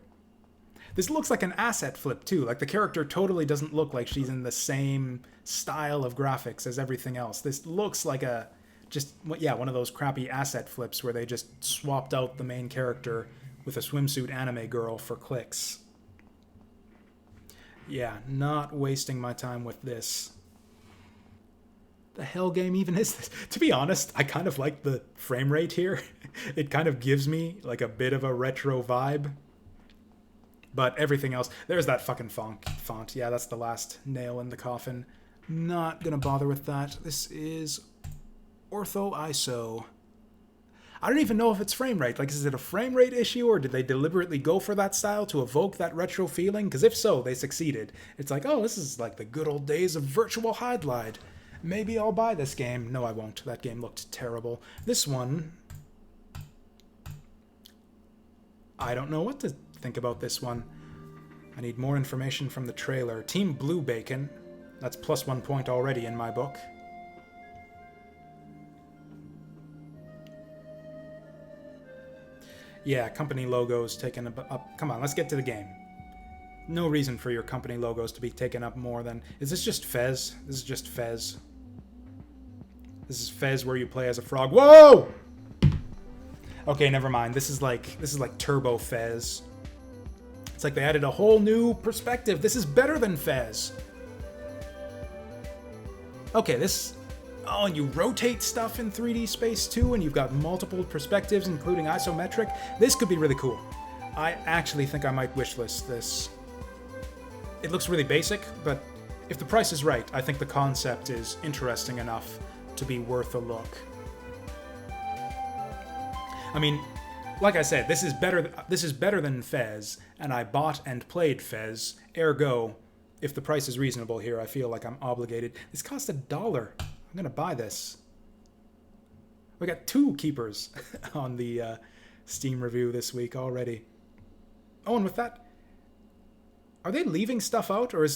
This looks like an asset flip too. Like the character totally doesn't look like she's in the same style of graphics as everything else. This looks like one of those crappy asset flips where they just swapped out the main character with a swimsuit anime girl for clicks. Yeah, not wasting my time with this. The hell game even is this? To be honest, I kind of like the frame rate here. It kind of gives me like a bit of a retro vibe. But everything else, there's that fucking font. Yeah, that's the last nail in the coffin. Not gonna bother with that. This is ORTHOISO. I don't even know if it's frame rate. Like, is it a frame rate issue, or did they deliberately go for that style to evoke that retro feeling? Because if so, they succeeded. It's like, oh, this is like the good old days of virtual highlight. Maybe I'll buy this game. No, I won't. That game looked terrible. This one, I don't know what to think about this one. I need more information from the trailer. Team Blue Bacon. That's plus 1 point already in my book. Yeah, company logos taken up. Come on, let's get to the game. No reason for your company logos to be taken up more than... Is this just Fez? This is just Fez. This is Fez where you play as a frog. Whoa! Okay, never mind. This is like Turbo Fez. It's like they added a whole new perspective. This is better than Fez. Okay, this... Oh, and you rotate stuff in 3D space too, and you've got multiple perspectives, including isometric. This could be really cool. I actually think I might wishlist this. It looks really basic, but if the price is right, I think the concept is interesting enough to be worth a look. I mean, like I said, this is better than Fez, and I bought and played Fez. Ergo, if the price is reasonable here, I feel like I'm obligated. This cost $1. I'm gonna buy this. We got 2 keepers on the Steam review this week already. Oh, and with that, are they leaving stuff out, or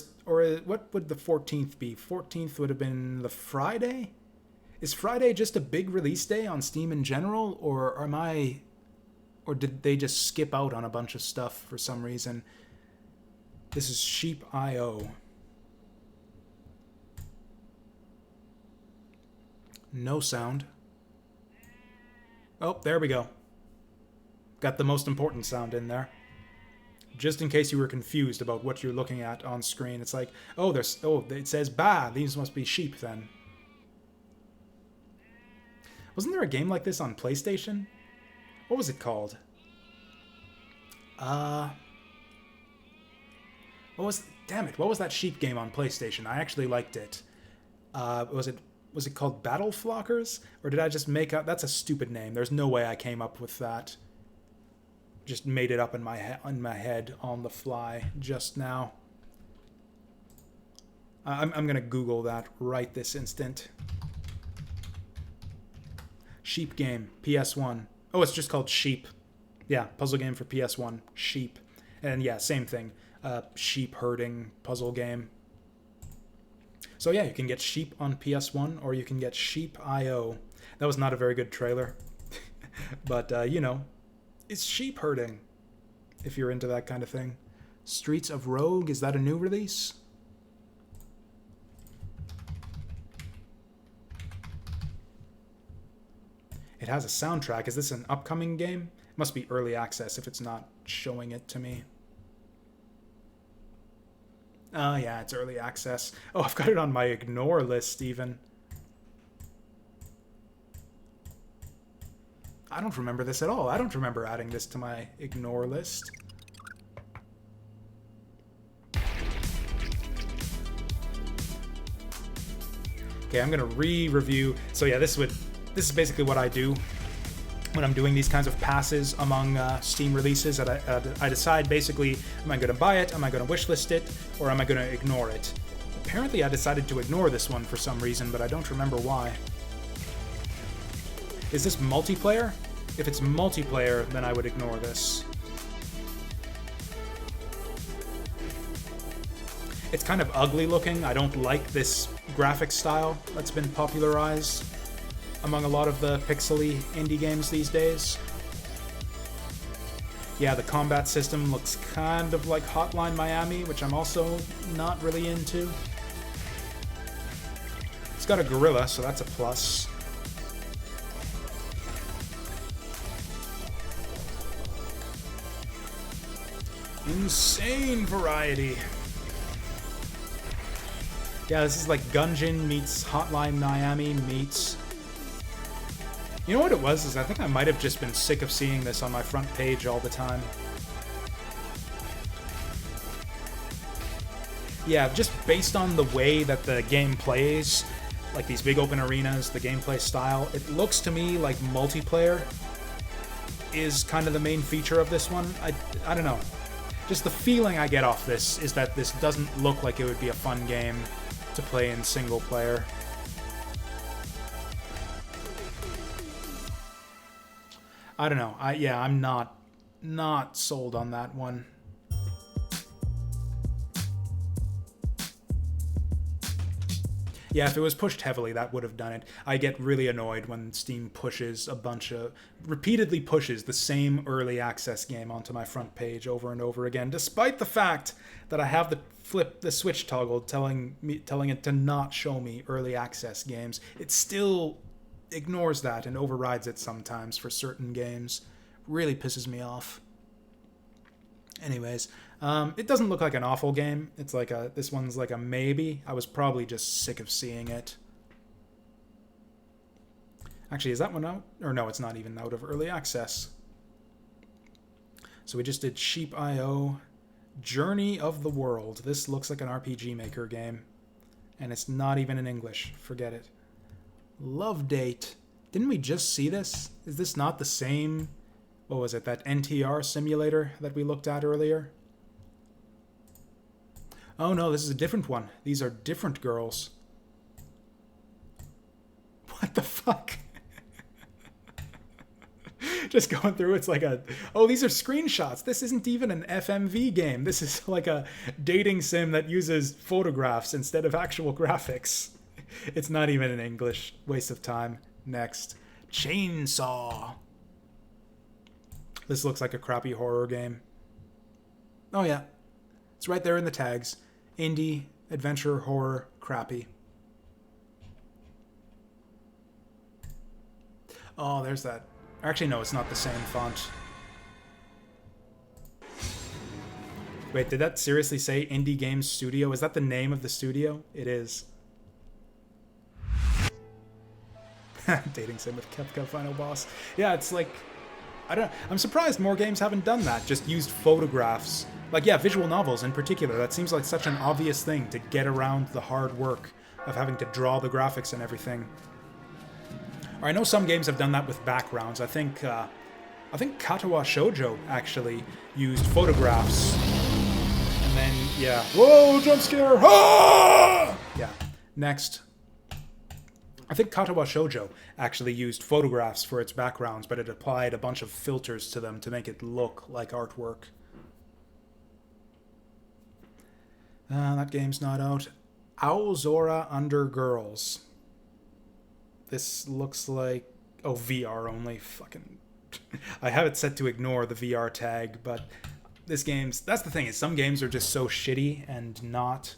what would the 14th be? 14th would have been the Friday. Is Friday just a big release day on Steam in general, or did they just skip out on a bunch of stuff for some reason? This is Sheep.io. No sound. Oh, there we go. Got the most important sound in there. Just in case you were confused about what you're looking at on screen. It's like, it says ba. These must be sheep then. Wasn't there a game like this on PlayStation? What was it called? What was that sheep game on PlayStation? I actually liked it. Was it called Battle Flockers? Or did I just make up... That's a stupid name. There's no way I came up with that. Just made it up in my head on the fly just now. I'm going to Google that right this instant. Sheep game, PS1. Oh, it's just called Sheep. Yeah, puzzle game for PS1, Sheep. And yeah, same thing, sheep herding puzzle game. So yeah, you can get Sheep on PS1, or you can get Sheep.io. That was not a very good trailer. But, you know, it's sheep herding, if you're into that kind of thing. Streets of Rogue, is that a new release? It has a soundtrack. Is this an upcoming game? It must be early access if it's not showing it to me. Oh, yeah, it's early access. Oh, I've got it on my ignore list, even. I don't remember this at all. I don't remember adding this to my ignore list. Okay, I'm gonna re-review. So yeah, this is basically what I do when I'm doing these kinds of passes among Steam releases. I decide basically, am I gonna buy it, am I gonna wishlist it, or am I gonna ignore it? Apparently I decided to ignore this one for some reason, but I don't remember why. Is this multiplayer? If it's multiplayer, then I would ignore this. It's kind of ugly looking. I don't like this graphic style that's been popularized among a lot of the pixely indie games these days. Yeah, the combat system looks kind of like Hotline Miami, which I'm also not really into. It's got a gorilla, so that's a plus. Insane variety. Yeah, this is like Gungeon meets Hotline Miami meets... You know what it was? Is I think I might have just been sick of seeing this on my front page all the time. Yeah, just based on the way that the game plays, like these big open arenas, the gameplay style, it looks to me like multiplayer is kind of the main feature of this one. I don't know. Just the feeling I get off this is that this doesn't look like it would be a fun game to play in single player. I don't know. I'm not sold on that one. Yeah, if it was pushed heavily, that would have done it. I get really annoyed when Steam repeatedly pushes the same early access game onto my front page over and over again, despite the fact that I have the switch toggle telling it to not show me early access games. It still ignores that and overrides it sometimes for certain games. Really pisses me off. Anyways, it doesn't look like an awful game. It's like this one's like a maybe. I was probably just sick of seeing it. Actually, is that one out? Or no, it's not even out of early access. So we just did Sheep.io, Journey of the World. This looks like an RPG Maker game. And it's not even in English. Forget it. Love Date. Didn't we just see this? Is this not the same... What was it? That NTR simulator that we looked at earlier? Oh no, this is a different one. These are different girls. What the fuck? Just going through, it's like oh, these are screenshots. This isn't even an FMV game. This is like a dating sim that uses photographs instead of actual graphics. It's not even in English. Waste of time. Next. Chainsaw. This looks like a crappy horror game. Oh yeah. It's right there in the tags. Indie, adventure, horror, crappy. Oh, there's that. Actually, no, it's not the same font. Wait, did that seriously say Indie Games Studio? Is that the name of the studio? It is. Dating sim with Kefka Final Boss. Yeah, it's like... I'm surprised more games haven't done that. Just used photographs. Like, yeah, visual novels in particular. That seems like such an obvious thing to get around the hard work of having to draw the graphics and everything. Or I know some games have done that with backgrounds. I think Katawa Shoujo actually used photographs. And then, yeah. Whoa, jump scare! Ah! Yeah. Next. I think Katawa Shoujo actually used photographs for its backgrounds, but it applied a bunch of filters to them to make it look like artwork. That game's not out. Aozora Under Girls. This looks like... Oh, VR only. Fucking... I have it set to ignore the VR tag, but this game's... That's the thing, is some games are just so shitty and not...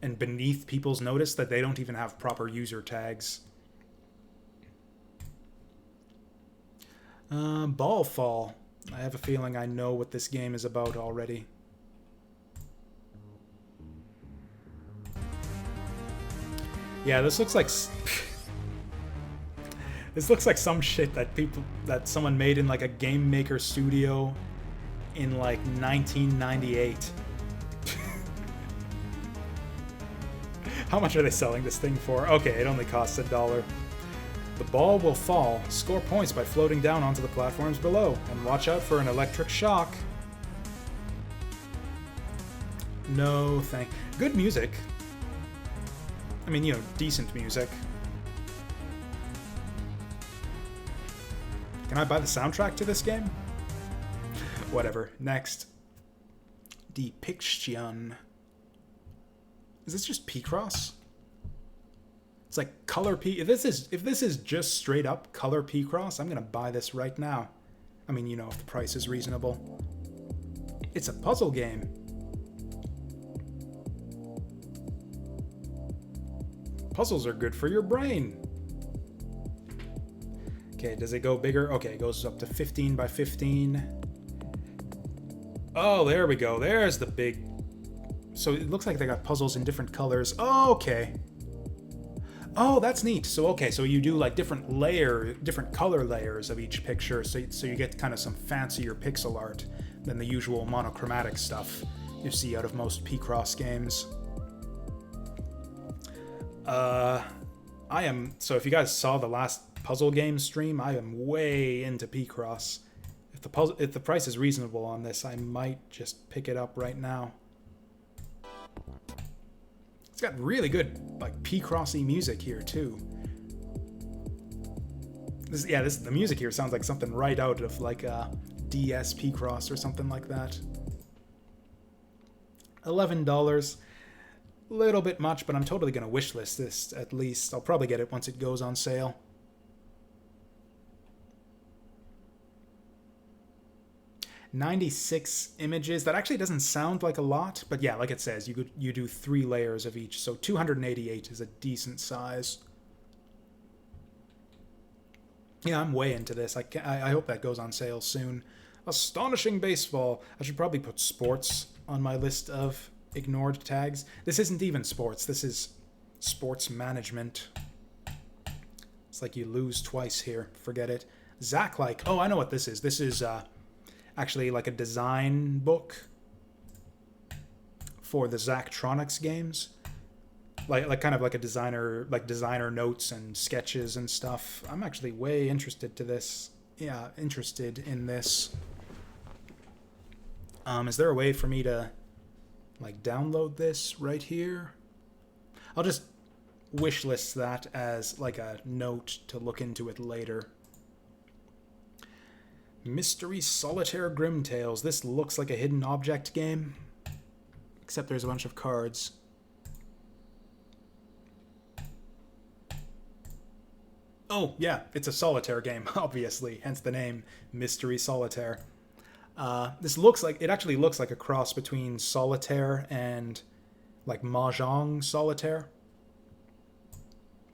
and beneath people's notice that they don't even have proper user tags. Ball Fall. I have a feeling I know what this game is about already. Yeah, this looks like... This looks like some shit that someone made in like a game maker studio in like 1998. How much are they selling this thing for? Okay, it only costs $1. The ball will fall. Score points by floating down onto the platforms below. And watch out for an electric shock. No thank... Good music. I mean, you know, decent music. Can I buy the soundtrack to this game? Whatever. Next. DEPIXTION. Is this just P-Cross? It's like color P... If this is just straight up color P-Cross, I'm gonna buy this right now. I mean, you know, if the price is reasonable. It's a puzzle game. Puzzles are good for your brain. Okay, does it go bigger? Okay, it goes up to 15 by 15. Oh, there we go. There's the big... So it looks like they got puzzles in different colors. Oh, okay. Oh, that's neat. So, okay, so you do like different color layers of each picture, so you get kind of some fancier pixel art than the usual monochromatic stuff you see out of most P-Cross games. So if you guys saw the last puzzle game stream, I am way into P-Cross. If the price is reasonable on this, I might just pick it up right now. It's got really good, like, P-Crossy music here, too. The music here sounds like something right out of, like, a DS P-Cross or something like that. $11. Little bit much, but I'm totally going to wishlist this, at least. I'll probably get it once it goes on sale. $96 images. That actually doesn't sound like a lot, but yeah, like it says, you do 3 layers of each, so 288 is a decent size. Yeah, I'm way into this. I hope that goes on sale soon. Astonishing Baseball. I should probably put sports on my list of ignored tags. This isn't even sports. This is sports management. It's like you lose twice here. Forget it. Zach-like. Oh, I know what this is. This is actually like a design book for the Zachtronics games. Like kind of like a designer notes and sketches and stuff. I'm actually way interested in this. Is there a way for me to like download this right here? I'll just wishlist that as like a note to look into it later. Mystery Solitaire Grim Tales. This looks like a hidden object game, except there's a bunch of cards. Oh, yeah, it's a solitaire game, obviously, hence the name Mystery Solitaire. It actually looks like a cross between Solitaire and like Mahjong Solitaire.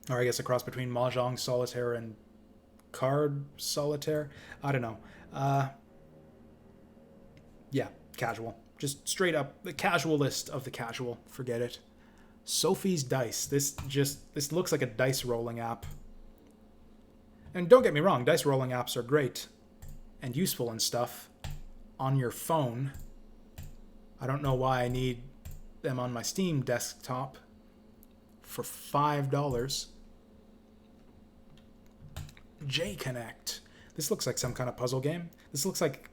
Or I guess a cross between Mahjong Solitaire and Card Solitaire. I don't know. Yeah, casual. Just straight up the casual list of the casual. Forget it. Sophie's Dice. This looks like a dice rolling app. And don't get me wrong, dice rolling apps are great and useful and stuff on your phone. I don't know why I need them on my Steam desktop for $5. J-Connect. This looks like some kind of puzzle game. This looks like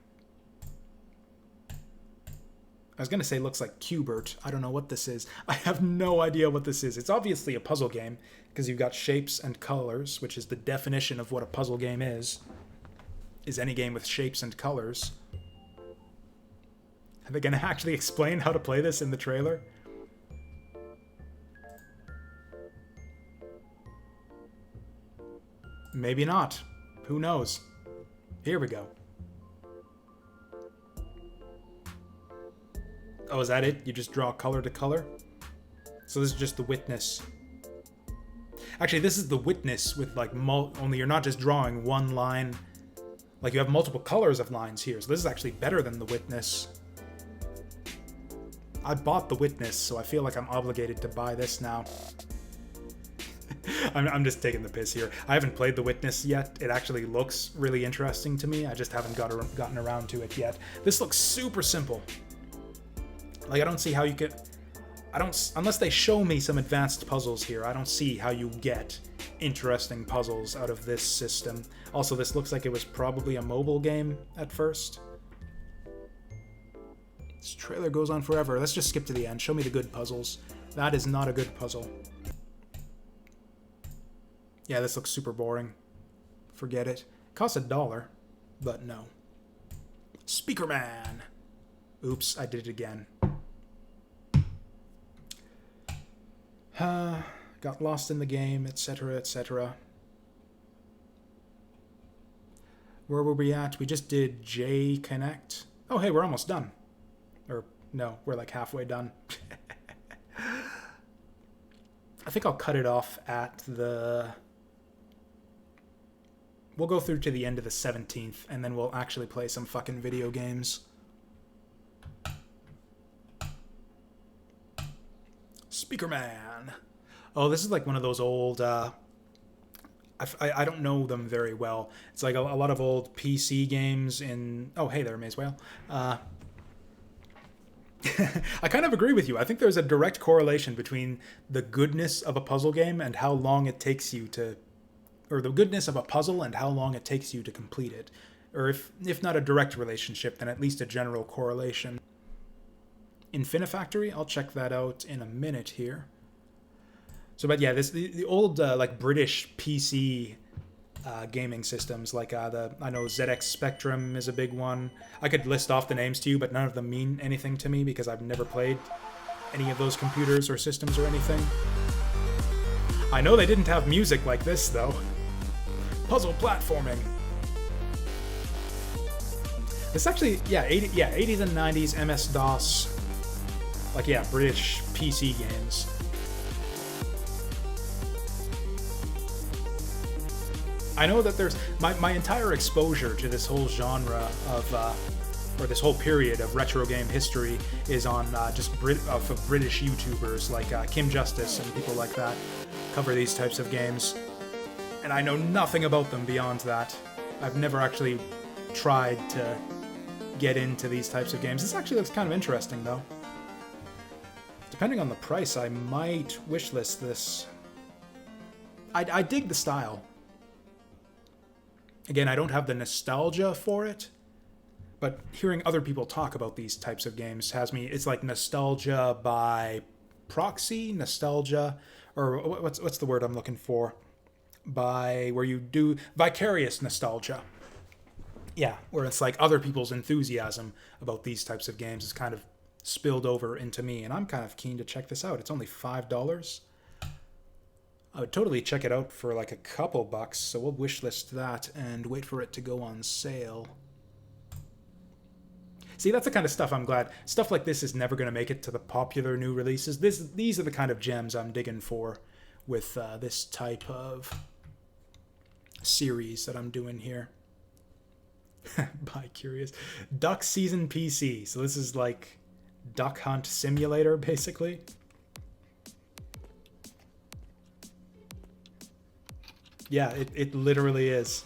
was going to say looks like Cubert. I don't know what this is. I have no idea what this is. It's obviously a puzzle game because you've got shapes and colors, which is the definition of what a puzzle game is any game with shapes and colors. Are they going to actually explain how to play this in the trailer? Maybe not. Who knows? Here we go. Oh, is that it? You just draw color to color? So this is just the witness. Actually, this is the witness with like only you're not just drawing one line. Like you have multiple colors of lines here. So this is actually better than the witness. I bought the witness, so I feel like I'm obligated to buy this now. I'm just taking the piss here. I haven't played the witness yet. It actually looks really interesting to me. I just haven't gotten around to it yet. This looks super simple. Like, I don't see how you could... unless they show me some advanced puzzles here, I don't see how you get interesting puzzles out of this system. Also, this looks like it was probably a mobile game at first. This trailer goes on forever. Let's just skip to the end. Show me the good puzzles. That is not a good puzzle. Yeah, this looks super boring. Forget it. Costs $1, but no. Speakerman! Oops, I did it again. Got lost in the game, etc., etc. Where were we at? We just did J Connect. Oh, hey, we're almost done. Or, no, we're like halfway done. I think I'll cut it off at the... We'll go through to the end of the 17th, and then we'll actually play some fucking video games. Speakerman. Oh, this is like one of those old... I don't know them very well. It's like a lot of old PC games in... Oh, hey there, Maze Whale. I kind of agree with you. I think there's a direct correlation between the goodness of a puzzle game and how long it takes you to... Or the goodness of a puzzle and how long it takes you to complete it. Or if not a direct relationship, then at least a general correlation. Infinifactory, I'll check that out in a minute here. So, but yeah, the old like British PC gaming systems, like I know ZX Spectrum is a big one. I could list off the names to you, but none of them mean anything to me because I've never played any of those computers or systems or anything. I know they didn't have music like this though. Puzzle platforming. It's actually, yeah, 80s and 90s MS-DOS. Like, yeah, British PC games. I know that there's... My entire exposure to this whole genre of... or this whole period of retro game history is on just of British YouTubers like Kim Justice and people like that cover these types of games. And I know nothing about them beyond that. I've never actually tried to get into these types of games. This actually looks kind of interesting, though. Depending on the price, I might wishlist this. I dig the style. Again, I don't have the nostalgia for it, but hearing other people talk about these types of games has me... It's like nostalgia by proxy, nostalgia, or what's the word I'm looking for? By where you do vicarious nostalgia. Yeah, where it's like other people's enthusiasm about these types of games is kind of spilled over into me, and I'm kind of keen to check this out. It's only $5. I would totally check it out for like a couple bucks, so we'll wishlist that and wait for it to go on sale. See, that's the kind of stuff I'm glad. Stuff like this is never going to make it to the popular new releases. These are the kind of gems I'm digging for with this type of series that I'm doing here. By Curious. Duck Season PC. So this is like Duck Hunt Simulator, basically. Yeah, it literally is.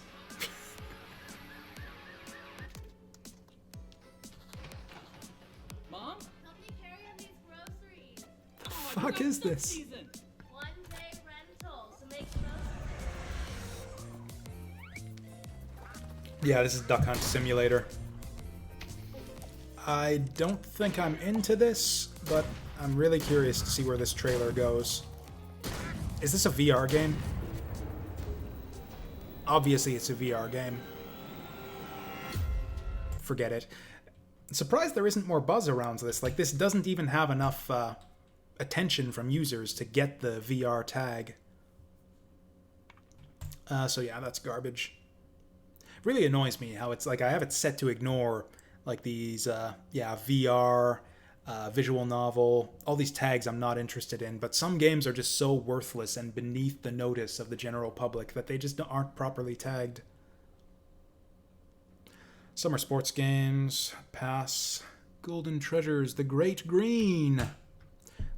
Mom? Help me carry on these groceries. The fuck is this? One-day rental to make groceries. Yeah, this is Duck Hunt Simulator. I don't think I'm into this, but I'm really curious to see where this trailer goes. Is this a VR game? Obviously it's a VR game. Forget it. Surprised there isn't more buzz around this. Like, this doesn't even have enough attention from users to get the VR tag. So yeah, that's garbage. Really annoys me how it's like I have it set to ignore like these VR, visual novel, all these tags I'm not interested in, but some games are just so worthless and beneath the notice of the general public that they just aren't properly tagged. Summer sports games, pass, Golden Treasures, The Great Green.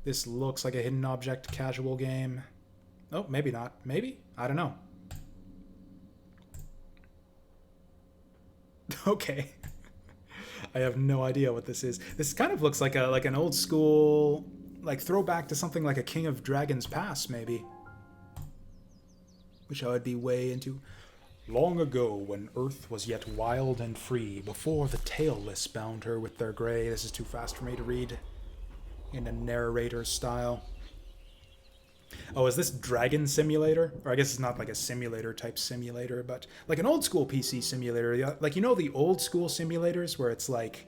This looks like a hidden object casual game. Oh, maybe not. Maybe? I don't know. Okay. I have no idea what this is. This kind of looks like an old school, like throwback to something like a King of Dragons Pass, maybe. Which I would be way into. Long ago, when Earth was yet wild and free, before the tailless bound her with their grey. This is too fast for me to read in a narrator style. Oh, is this Dragon Simulator? Or I guess it's not like a simulator type simulator, but like an old school PC simulator. Like, you know the old school simulators where it's like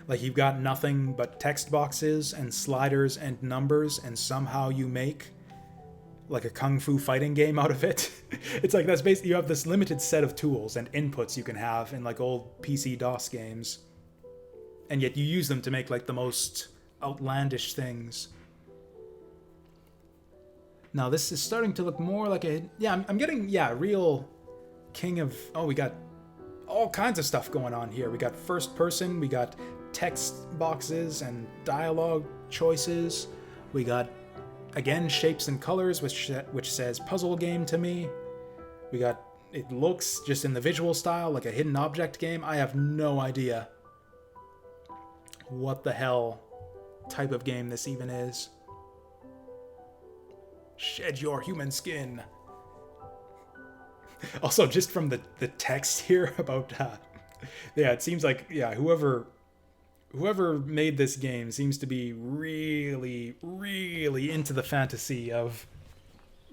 you've got nothing but text boxes and sliders and numbers, and somehow you make like a kung fu fighting game out of it. It's like that's basically, you have this limited set of tools and inputs you can have in like old PC DOS games, and yet you use them to make like the most outlandish things. Now this is starting to look more like a... Yeah, I'm getting, real King of... Oh, we got all kinds of stuff going on here. We got first person, we got text boxes and dialogue choices. We got, again, shapes and colors, which says puzzle game to me. We got... It looks, just in the visual style, like a hidden object game. I have no idea what the hell type of game this even is. Shed your human skin. Also, just from the text here about it seems like whoever made this game seems to be really, really into the fantasy of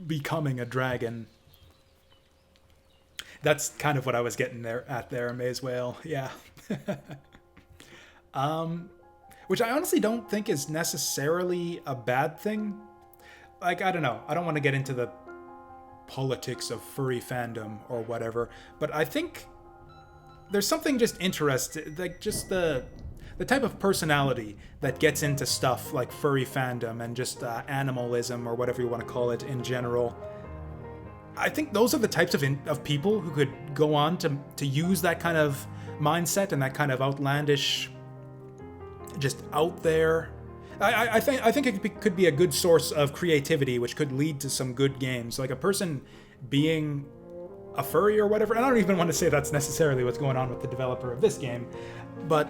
becoming a dragon. That's kind of what I was getting there, Maze Whale. Yeah. Which I honestly don't think is necessarily a bad thing. Like, I don't know. I don't want to get into the politics of furry fandom or whatever, but I think there's something just interesting, like just the type of personality that gets into stuff like furry fandom and just animalism or whatever you want to call it in general. I think those are the types of people who could go on to use that kind of mindset and that kind of outlandish, just out there. I think it could be a good source of creativity, which could lead to some good games. Like a person being a furry or whatever, and I don't even want to say that's necessarily what's going on with the developer of this game, but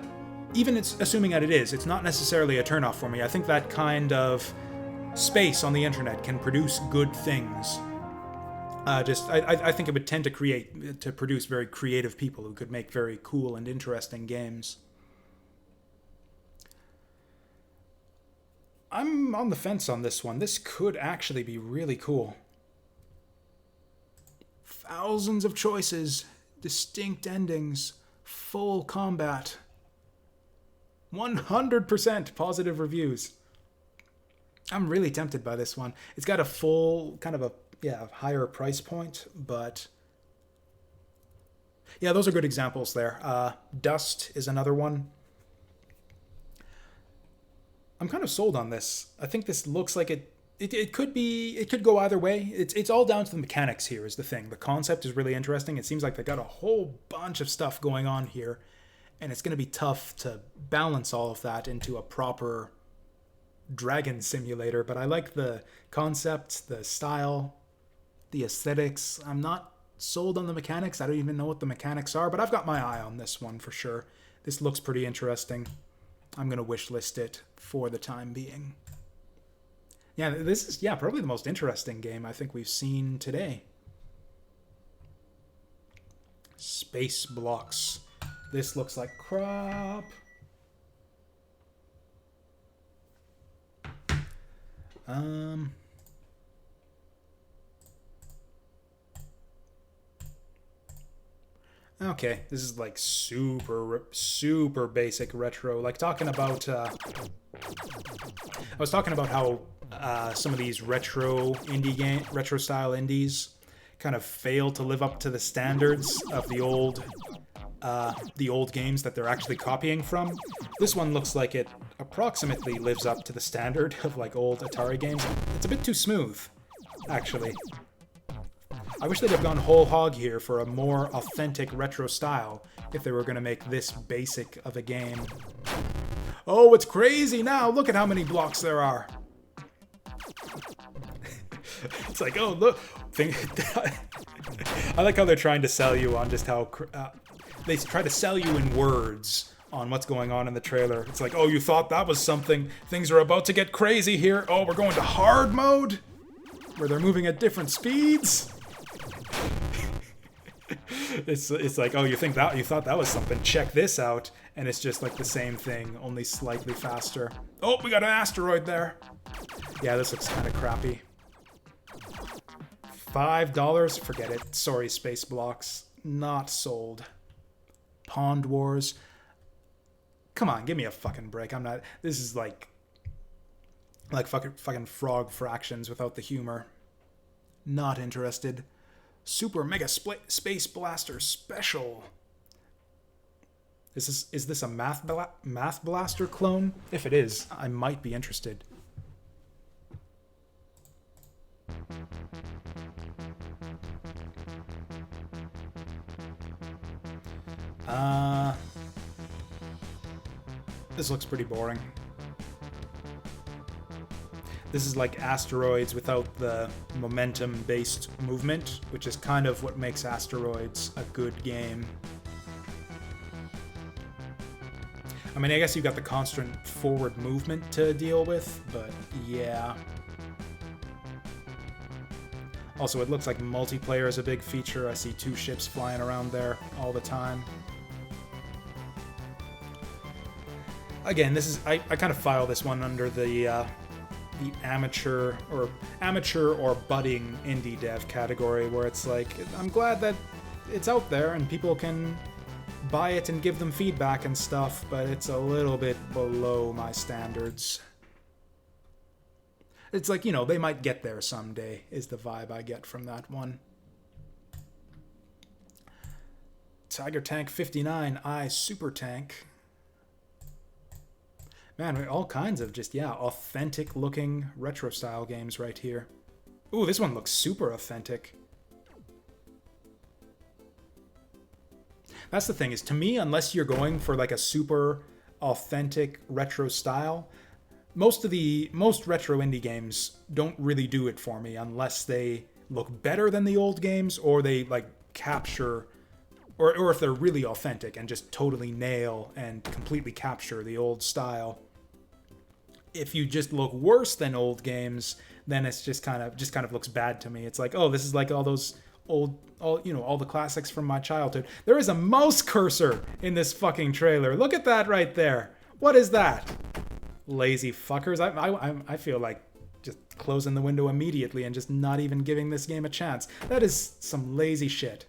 even assuming that it is, it's not necessarily a turnoff for me. I think that kind of space on the internet can produce good things. I think it would tend to produce very creative people who could make very cool and interesting games. I'm on the fence on this one. This could actually be really cool. Thousands of choices, distinct endings, full combat, 100% positive reviews. I'm really tempted by this one. It's got a full, kind of higher price point, but yeah, those are good examples there. Dust is another one. I'm kind of sold on this. I think this looks like it could go either way. It's all down to the mechanics here is the thing. The concept is really interesting. It seems like they got a whole bunch of stuff going on here, and it's going to be tough to balance all of that into a proper dragon simulator, but I like the concept, the style, the aesthetics. I'm not sold on the mechanics. I don't even know what the mechanics are, but I've got my eye on this one for sure. This looks pretty interesting. I'm going to wishlist it for the time being. Yeah, this is probably the most interesting game I think we've seen today. Space Blocks. This looks like crap. Okay, this is like super basic retro. Like talking about, I was talking about how some of these retro style indies kind of fail to live up to the standards of the old games that they're actually copying from. This one looks like it approximately lives up to the standard of like old Atari games. It's a bit too smooth, actually. I wish they'd have gone whole hog here for a more authentic retro style if they were going to make this basic of a game. Oh, it's crazy now! Look at how many blocks there are! It's like, oh, look! I like how they're trying to sell you on just how... they try to sell you in words on what's going on in the trailer. It's like, oh, you thought that was something? Things are about to get crazy here. Oh, we're going to hard mode? Where they're moving at different speeds? It's like, oh, you thought that was something? Check this out. And it's just like the same thing, only slightly faster. Oh, we got an asteroid there. Yeah, this looks kind of crappy. $5? Forget it. Sorry, Space Blocks. Not sold. Pond Wars. Come on, give me a fucking break. I'm not... This is like fucking Frog Fractions without the humor. Not interested. Super Mega Space Blaster Special. Is this a Math Blaster clone? If it is, I might be interested. This looks pretty boring. This is like Asteroids without the momentum-based movement, which is kind of what makes Asteroids a good game. I mean, I guess you've got the constant forward movement to deal with, but yeah. Also, it looks like multiplayer is a big feature. I see 2 ships flying around there all the time. Again, this is I kind of file this one under the amateur or budding indie dev category, where it's like, I'm glad that it's out there and people can buy it and give them feedback and stuff, but it's a little bit below my standards. It's like, you know, they might get there someday, is the vibe I get from that one. Tiger Tank 59i Super Tank. Man, all kinds of just, yeah, authentic looking retro style games right here. Ooh, this one looks super authentic. That's the thing, is to me, unless you're going for like a super authentic retro style, most retro indie games don't really do it for me unless they look better than the old games, or they like capture, or if they're really authentic and just totally nail and completely capture the old style. If you just look worse than old games, then it's just kind of looks bad to me. It's like, oh, this is like all those all the classics from my childhood. There is a mouse cursor in this fucking trailer. Look at that right there. What is that? Lazy fuckers. I feel like just closing the window immediately and just not even giving this game a chance. That is some lazy shit.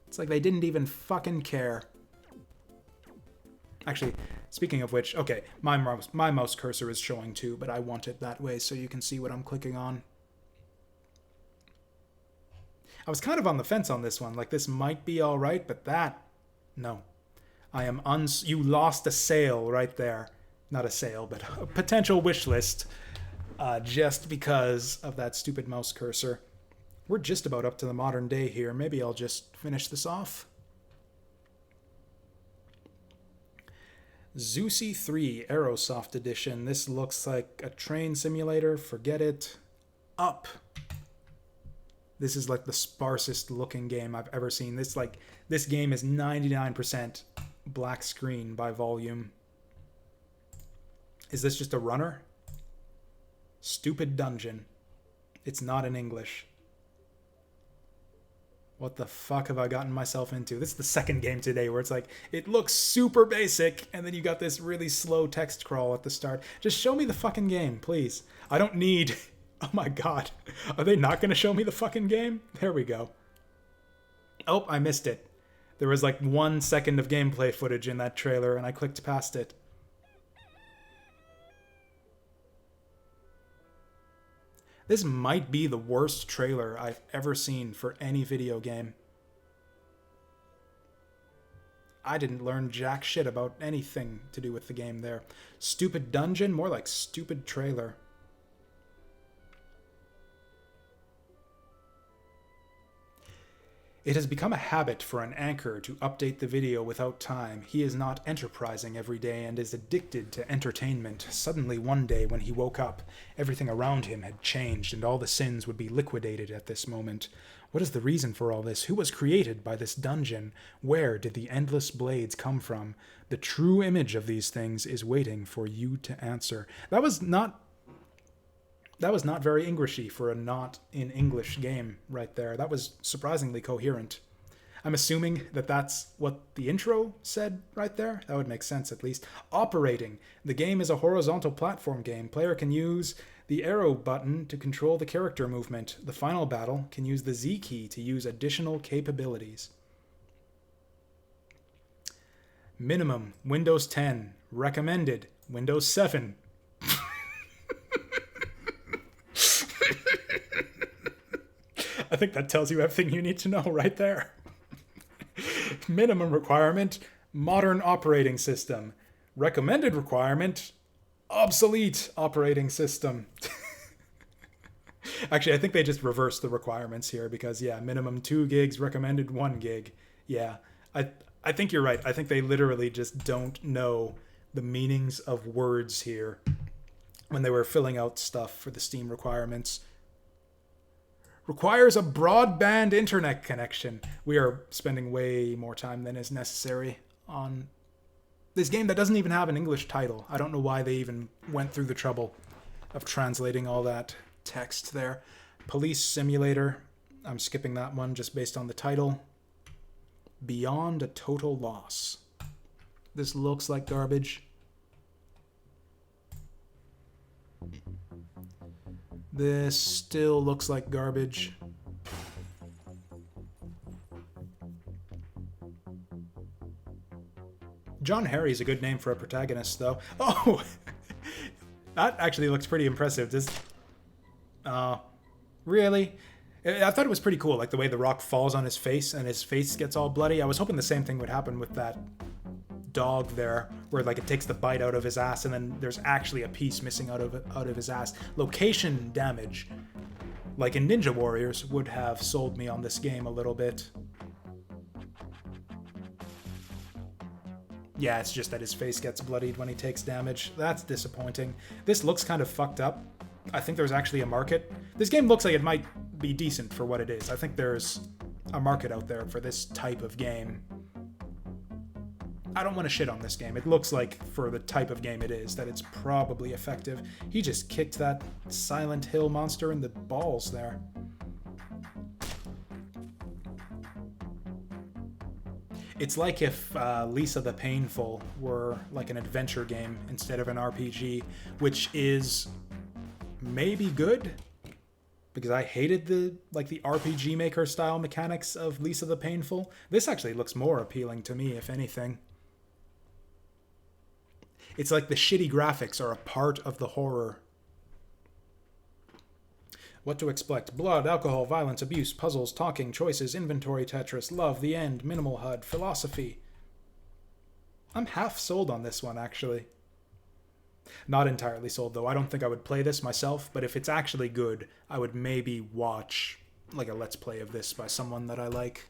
It's like they didn't even fucking care. Actually, speaking of which, okay, my mouse cursor is showing too, but I want it that way so you can see what I'm clicking on. I was kind of on the fence on this one. Like, this might be all right, but that, no. I am you lost a sale right there. Not a sale, but a potential wish list, just because of that stupid mouse cursor. We're just about up to the modern day here. Maybe I'll just finish this off. Zusi 3 Aerosoft Edition. This looks like a train simulator. Forget it. Up. This is like the sparsest looking game I've ever seen. This game is 99% black screen by volume. Is this just a runner? Stupid dungeon. It's not in English. What the fuck have I gotten myself into? This is the second game today where it's like, it looks super basic, and then you got this really slow text crawl at the start. Just show me the fucking game, please. I don't need... Oh my god. Are they not going to show me the fucking game? There we go. Oh, I missed it. There was like 1 second of gameplay footage in that trailer, and I clicked past it. This might be the worst trailer I've ever seen for any video game. I didn't learn jack shit about anything to do with the game there. Stupid dungeon? More like stupid trailer. It has become a habit for an anchor to update the video without time. He is not enterprising every day and is addicted to entertainment. Suddenly one day when he woke up, everything around him had changed and all the sins would be liquidated at this moment. What is the reason for all this? Who was created by this dungeon? Where did the endless blades come from? The true image of these things is waiting for you to answer. That was not very Englishy for a not in English game right there. That was surprisingly coherent. I'm assuming that that's what the intro said right there. That would make sense at least. Operating. The game is a horizontal platform game. Player can use the arrow button to control the character movement. The final battle can use the Z key to use additional capabilities. Minimum, Windows 10. Recommended, Windows 7. I think that tells you everything you need to know right there. Minimum requirement, modern operating system. Recommended requirement, obsolete operating system. Actually, I think they just reversed the requirements here because, yeah, minimum 2 gigs, recommended 1 gig. Yeah, I think you're right. I think they literally just don't know the meanings of words here when they were filling out stuff for the Steam requirements. Requires a broadband internet connection. We are spending way more time than is necessary on this game that doesn't even have an English title. I don't know why they even went through the trouble of translating all that text there. Police Simulator. I'm skipping that one just based on the title. Beyond a Total Loss. This looks like garbage. This still looks like garbage. John Harry's a good name for a protagonist, though. Oh! That actually looks pretty impressive. Really? I thought it was pretty cool, like the way the rock falls on his face and his face gets all bloody. I was hoping the same thing would happen with that dog there, where like it takes the bite out of his ass and then there's actually a piece missing out of his ass. Location damage, like in Ninja Warriors, would have sold me on this game a little bit. Yeah, it's just that his face gets bloodied when he takes damage. That's disappointing. This looks kind of fucked up. I think there's actually a market. This game looks like it might be decent for what it is. I think there's a market out there for this type of game. I don't want to shit on this game. It looks like, for the type of game it is, that it's probably effective. He just kicked that Silent Hill monster in the balls there. It's like if Lisa the Painful were like an adventure game instead of an RPG, which is maybe good, because I hated the RPG Maker style mechanics of Lisa the Painful. This actually looks more appealing to me, if anything. It's like the shitty graphics are a part of the horror. What to expect? Blood, alcohol, violence, abuse, puzzles, talking, choices, inventory Tetris, love, the end, minimal HUD, philosophy. I'm half sold on this one, actually. Not entirely sold, though. I don't think I would play this myself, but if it's actually good, I would maybe watch like a Let's Play of this by someone that I like.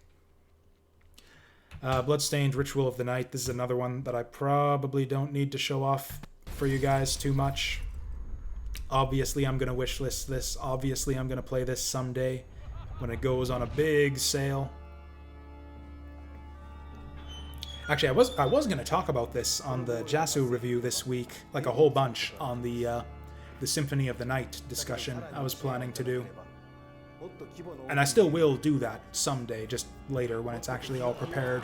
Bloodstained Ritual of the Night. This is another one that I probably don't need to show off for you guys too much. Obviously, I'm going to wishlist this. Obviously, I'm going to play this someday when it goes on a big sale. Actually, I was going to talk about this on the Jasu review this week, like a whole bunch on the Symphony of the Night discussion I was planning to do. And I still will do that someday, just later when it's actually all prepared.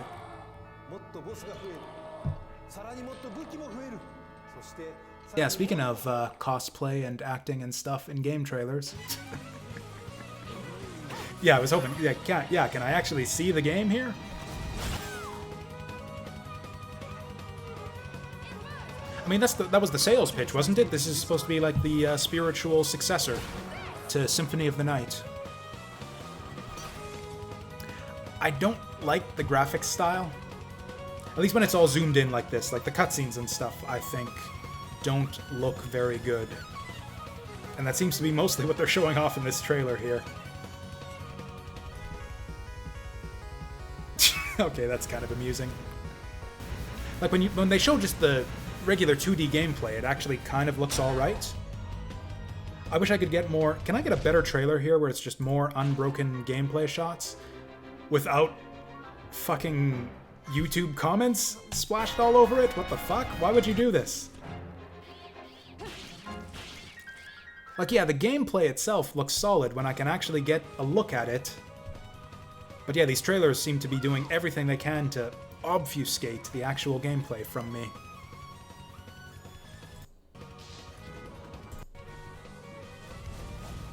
Yeah, speaking of cosplay and acting and stuff in game trailers. Yeah, I was hoping. Yeah, can I actually see the game here? I mean, that was the sales pitch, wasn't it? This is supposed to be like the spiritual successor to Symphony of the Night. I don't like the graphics style. At least when it's all zoomed in like this. Like the cutscenes and stuff, I think, don't look very good. And that seems to be mostly what they're showing off in this trailer here. Okay, that's kind of amusing. Like when they show just the regular 2D gameplay, it actually kind of looks alright. I wish I could get more... Can I get a better trailer here where it's just more unbroken gameplay shots? Without fucking YouTube comments splashed all over it? What the fuck? Why would you do this? Like, yeah, the gameplay itself looks solid when I can actually get a look at it. But yeah, these trailers seem to be doing everything they can to obfuscate the actual gameplay from me.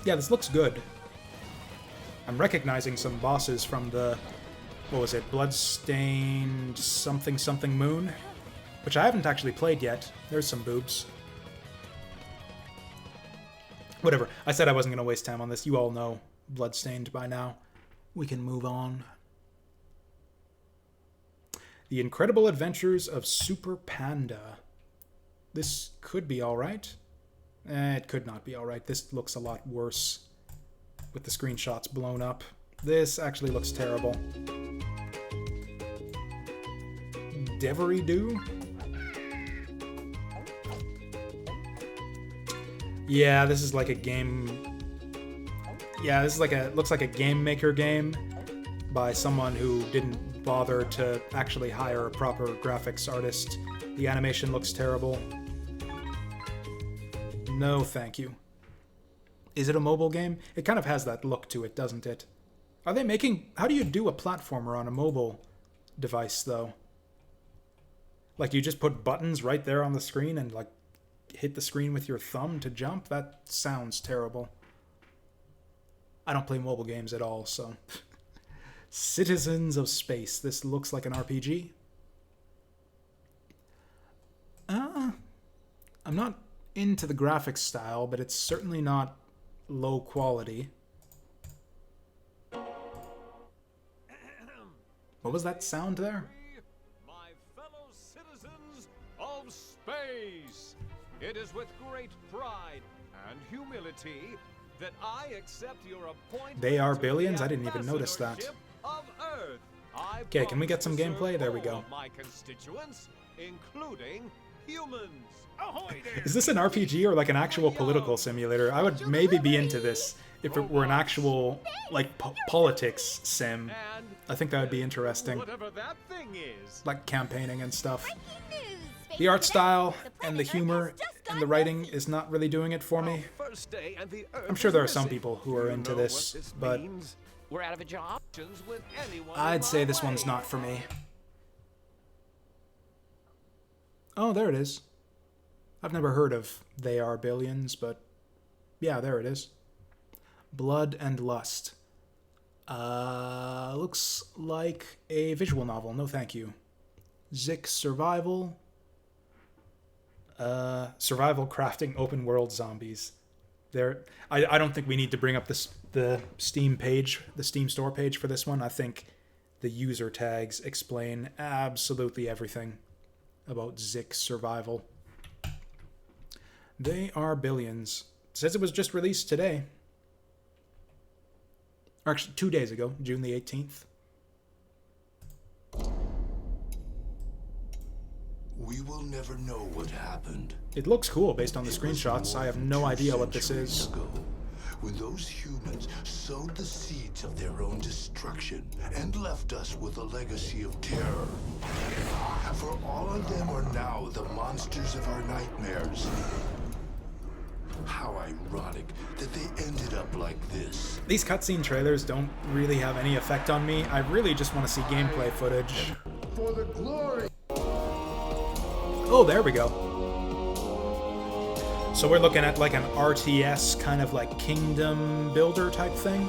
Yeah, this looks good. I'm recognizing some bosses from the... What was it? Bloodstained something something moon? Which I haven't actually played yet. There's some boobs. Whatever. I said I wasn't going to waste time on this. You all know Bloodstained by now. We can move on. The Incredible Adventures of Super Panda. This could be alright. It could not be alright. This looks a lot worse with the screenshots blown up. This actually looks terrible. Devery-doo? Yeah, this is like a game... Yeah, this is like a... Looks like a Game Maker game by someone who didn't bother to actually hire a proper graphics artist. The animation looks terrible. No, thank you. Is it a mobile game? It kind of has that look to it, doesn't it? Are they making... How do you do a platformer on a mobile device, though? Like, you just put buttons right there on the screen and, like, hit the screen with your thumb to jump? That sounds terrible. I don't play mobile games at all, so... Citizens of Space. This looks like an RPG. I'm not into the graphics style, but it's certainly not low quality. What was that sound there? My fellow citizens of space, it is with great pride and humility that I accept your appointment. They are billions? I didn't even notice that. Okay, can we get some gameplay? There we go. My constituents, including humans. Is this an RPG or like an actual political simulator? I would maybe be into this if it were an actual, like, politics sim. I think that would be interesting. Whatever that thing is. Like campaigning and stuff. The art style and the humor and the writing is not really doing it for me. I'm sure there are some people who are into this, but we're out of a job. I'd say this one's not for me. Oh, there it is. I've never heard of They Are Billions, but yeah, there it is. Blood and Lust. Looks like a visual novel. No, thank you. Zik Survival. Survival crafting open world zombies. I don't think we need to bring up the Steam page, the Steam store page for this one. I think the user tags explain absolutely everything about Zik Survival. They Are Billions. It says it was just released today. Or actually, 2 days ago, June the 18th. We will never know what happened. It looks cool based on the screenshots. I have no idea what this is. Ago, when those humans sowed the seeds of their own destruction and left us with a legacy of terror. For all of them are now the monsters of our nightmares. How ironic that they ended up like this. These cutscene trailers don't really have any effect on me. I really just want to see gameplay footage. For the glory. Oh, there we go. So we're looking at like an RTS kind of like kingdom builder type thing.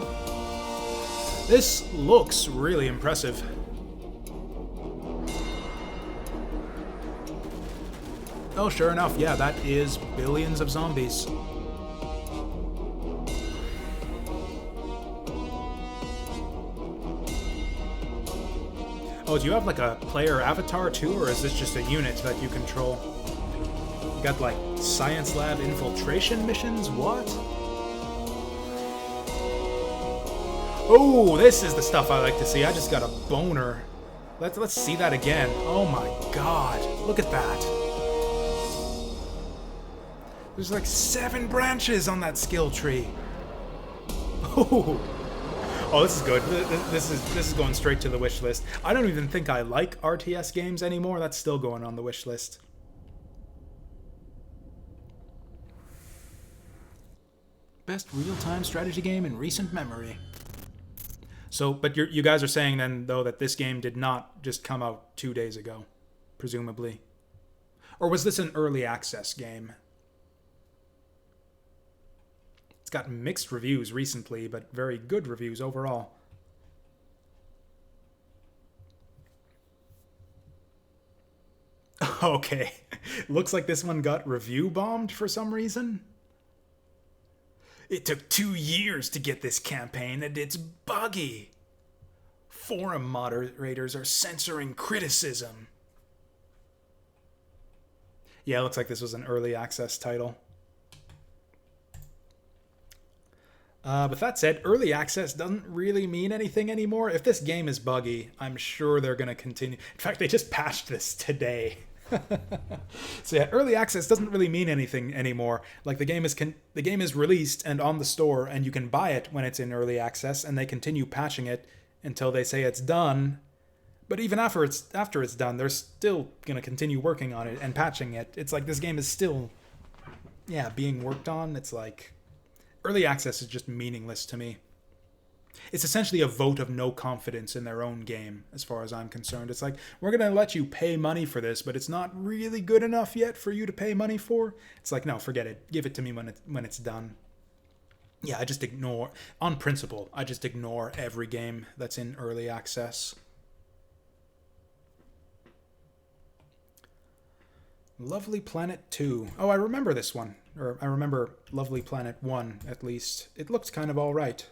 This looks really impressive. Oh, sure enough, yeah, that is billions of zombies. Oh, do you have like a player avatar too, or is this just a unit that you control? You got like science lab infiltration missions? What? Oh, this is the stuff I like to see. I just got a boner. Let's see that again. Oh my god, look at that. There's like 7 branches on that skill tree. Oh, this is good. This is going straight to the wish list. I don't even think I like RTS games anymore. That's still going on the wish list. Best real-time strategy game in recent memory. So, but you guys are saying then, though, that this game did not just come out 2 days ago, presumably. Or was this an early access game? It's got mixed reviews recently, but very good reviews overall. Okay. Looks like this one got review bombed for some reason. It took 2 years to get this campaign, and it's buggy. Forum moderators are censoring criticism. Yeah, it looks like this was an early access title. But that said, early access doesn't really mean anything anymore. If this game is buggy, I'm sure they're going to continue. In fact, they just patched this today. So yeah, early access doesn't really mean anything anymore. Like the game is released and on the store, and you can buy it when it's in early access, and they continue patching it until they say it's done. But even after it's done, they're still going to continue working on it and patching it. It's like this game is still, yeah, being worked on. It's like early access is just meaningless to me. It's essentially a vote of no confidence in their own game, as far as I'm concerned. It's like, we're going to let you pay money for this, but it's not really good enough yet for you to pay money for. It's like, no, forget it. Give it to me when it's done. Yeah, I just ignore, on principle, I just ignore every game that's in early access. Lovely Planet 2. Oh, I remember this one. Or I remember Lovely Planet 1, at least. It looked kind of alright.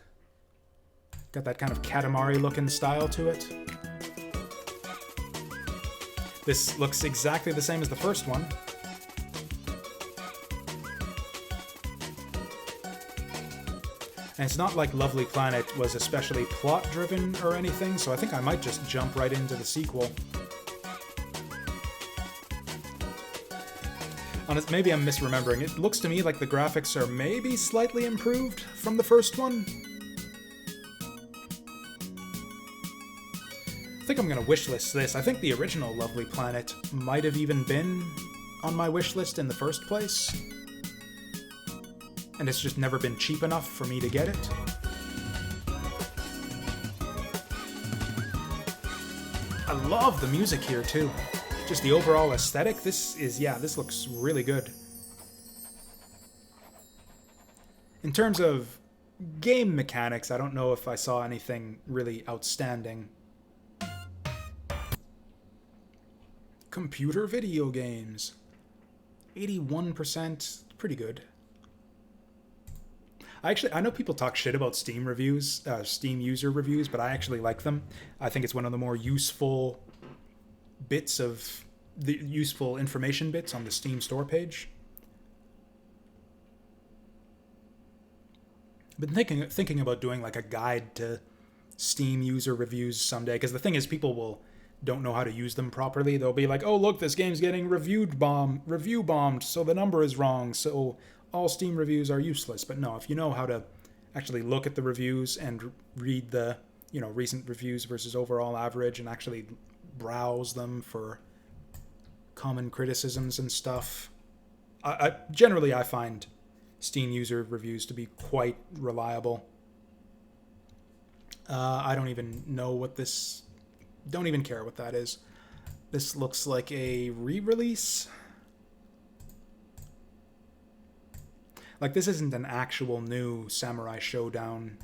Got that kind of Katamari-looking style to it. This looks exactly the same as the first one. And it's not like Lovely Planet was especially plot-driven or anything, so I think I might just jump right into the sequel. Honest, maybe I'm misremembering. It looks to me like the graphics are maybe slightly improved from the first one. I think I'm going to wishlist this. I think the original Lovely Planet might have even been on my wishlist in the first place. And it's just never been cheap enough for me to get it. I love the music here too. Just the overall aesthetic. This looks really good. In terms of game mechanics, I don't know if I saw anything really outstanding. Computer video games. 81%, pretty good. I know people talk shit about Steam reviews, Steam user reviews, but I actually like them. I think it's one of the more useful bits of the useful information bits on the Steam store page. I've been thinking about doing like a guide to Steam user reviews someday, because the thing is, people don't know how to use them properly. They'll be like, oh look, this game's getting review bombed, so the number is wrong, so all Steam reviews are useless. But no, if you know how to actually look at the reviews and read the, recent reviews versus overall average, and actually browse them for common criticisms and stuff, I find Steam user reviews to be quite reliable. I don't even know what this... Don't even care what that is. This looks like a re-release. Like, this isn't an actual new Samurai Showdown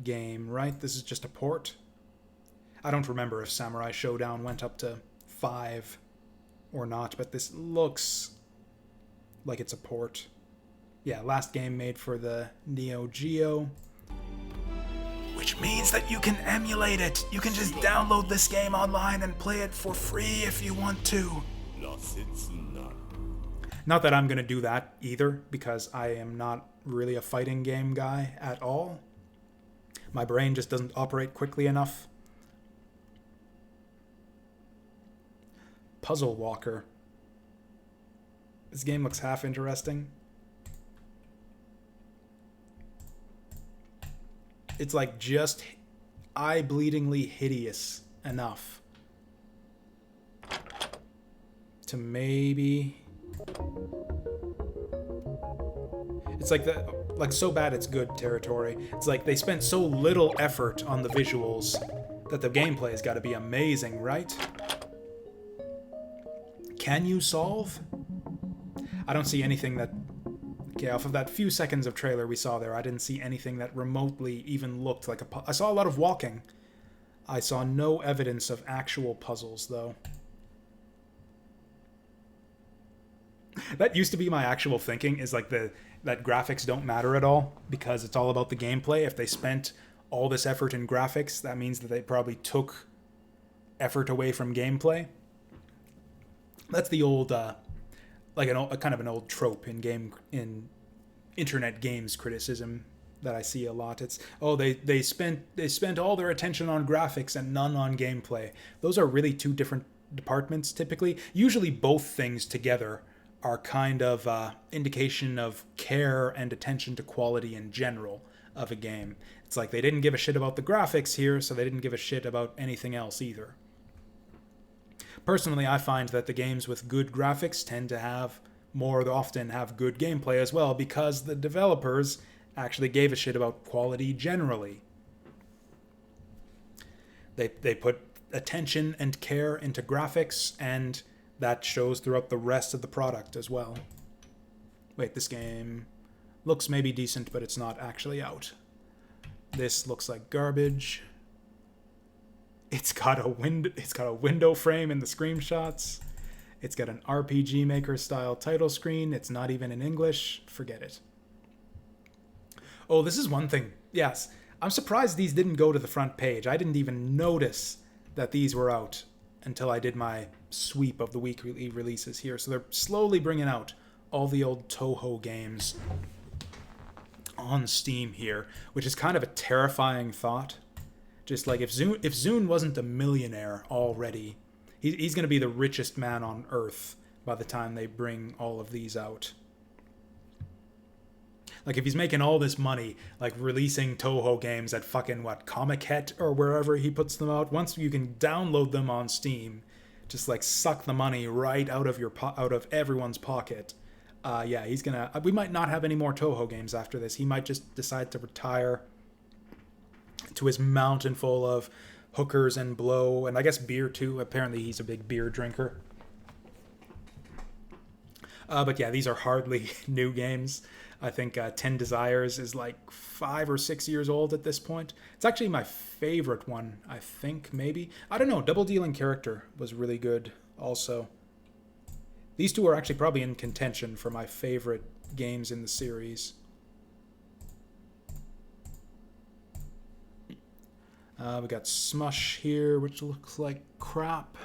game, right? This is just a port. I don't remember if Samurai Showdown went up to 5 or not, but this looks like it's a port. Yeah, last game made for the Neo Geo. Which means that you can emulate it. You can just download this game online and play it for free if you want to. Not that I'm going to do that either, because I am not really a fighting game guy at all. My brain just doesn't operate quickly enough. Puzzle Walker. This game looks half interesting. It's like just eye-bleedingly hideous enough to maybe... It's like so bad it's good territory. It's like they spent so little effort on the visuals that the gameplay has got to be amazing, right? Can you solve? I don't see anything that... Okay, off of that few seconds of trailer we saw there, I didn't see anything that remotely even looked like a... I saw a lot of walking. I saw no evidence of actual puzzles, though. That used to be my actual thinking, is like that graphics don't matter at all, because it's all about the gameplay. If they spent all this effort in graphics, that means that they probably took effort away from gameplay. That's the old... like a kind of an old trope in internet games criticism that I see a lot. It's, oh, they spent all their attention on graphics and none on gameplay. Those are really two different departments typically. Usually both things together are kind of indication of care and attention to quality in general of a game. It's like they didn't give a shit about the graphics here, so they didn't give a shit about anything else either. Personally, I find that the games with good graphics tend to have more often have good gameplay as well, because the developers actually gave a shit about quality generally. They put attention and care into graphics, and that shows throughout the rest of the product as well. Wait, this game looks maybe decent, but it's not actually out. This looks like garbage. It's got a window frame in the screenshots. It's got an RPG Maker style title screen. It's not even in English. Forget it. Oh, this is one thing. Yes, I'm surprised these didn't go to the front page. I didn't even notice that these were out until I did my sweep of the weekly releases here. So they're slowly bringing out all the old Touhou games on Steam here, which is kind of a terrifying thought. Just like if Zune wasn't a millionaire already, he's going to be the richest man on Earth by the time they bring all of these out. Like if he's making all this money, like releasing Touhou games at fucking Comic-Het or wherever he puts them out, once you can download them on Steam, just like suck the money right out of everyone's pocket. Yeah, he's gonna. We might not have any more Touhou games after this. He might just decide to retire to his mountain full of hookers and blow, and I guess beer too. Apparently he's a big beer drinker. But yeah, these are hardly new games. I think 10 Desires is like 5 or 6 years old at this point. It's actually my favorite one, I think, maybe. I don't know, Double Dealing Character was really good also. These two are actually probably in contention for my favorite games in the series. We got Smush here, which looks like crap.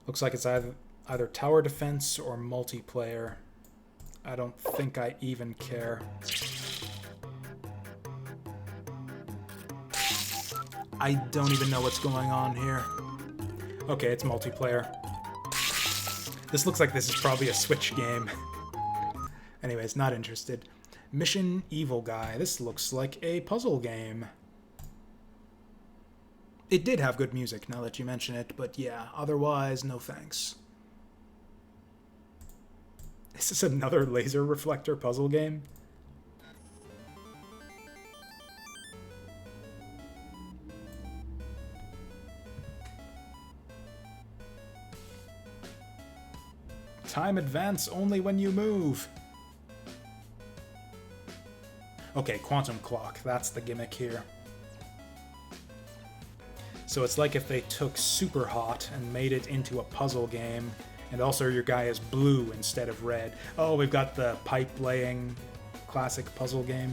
Looks like it's either tower defense or multiplayer. I don't think I even care. I don't even know what's going on here. Okay, it's multiplayer. This looks like this is probably a Switch game. Anyways, not interested. Mission Evilguy. This looks like a puzzle game. It did have good music, now that you mention it, but yeah, otherwise, no thanks. Is this another laser reflector puzzle game? Time advance only when you move. Okay, quantum clock. That's the gimmick here. So it's like if they took Super Hot and made it into a puzzle game, and also your guy is blue instead of red. Oh, we've got the pipe laying classic puzzle game.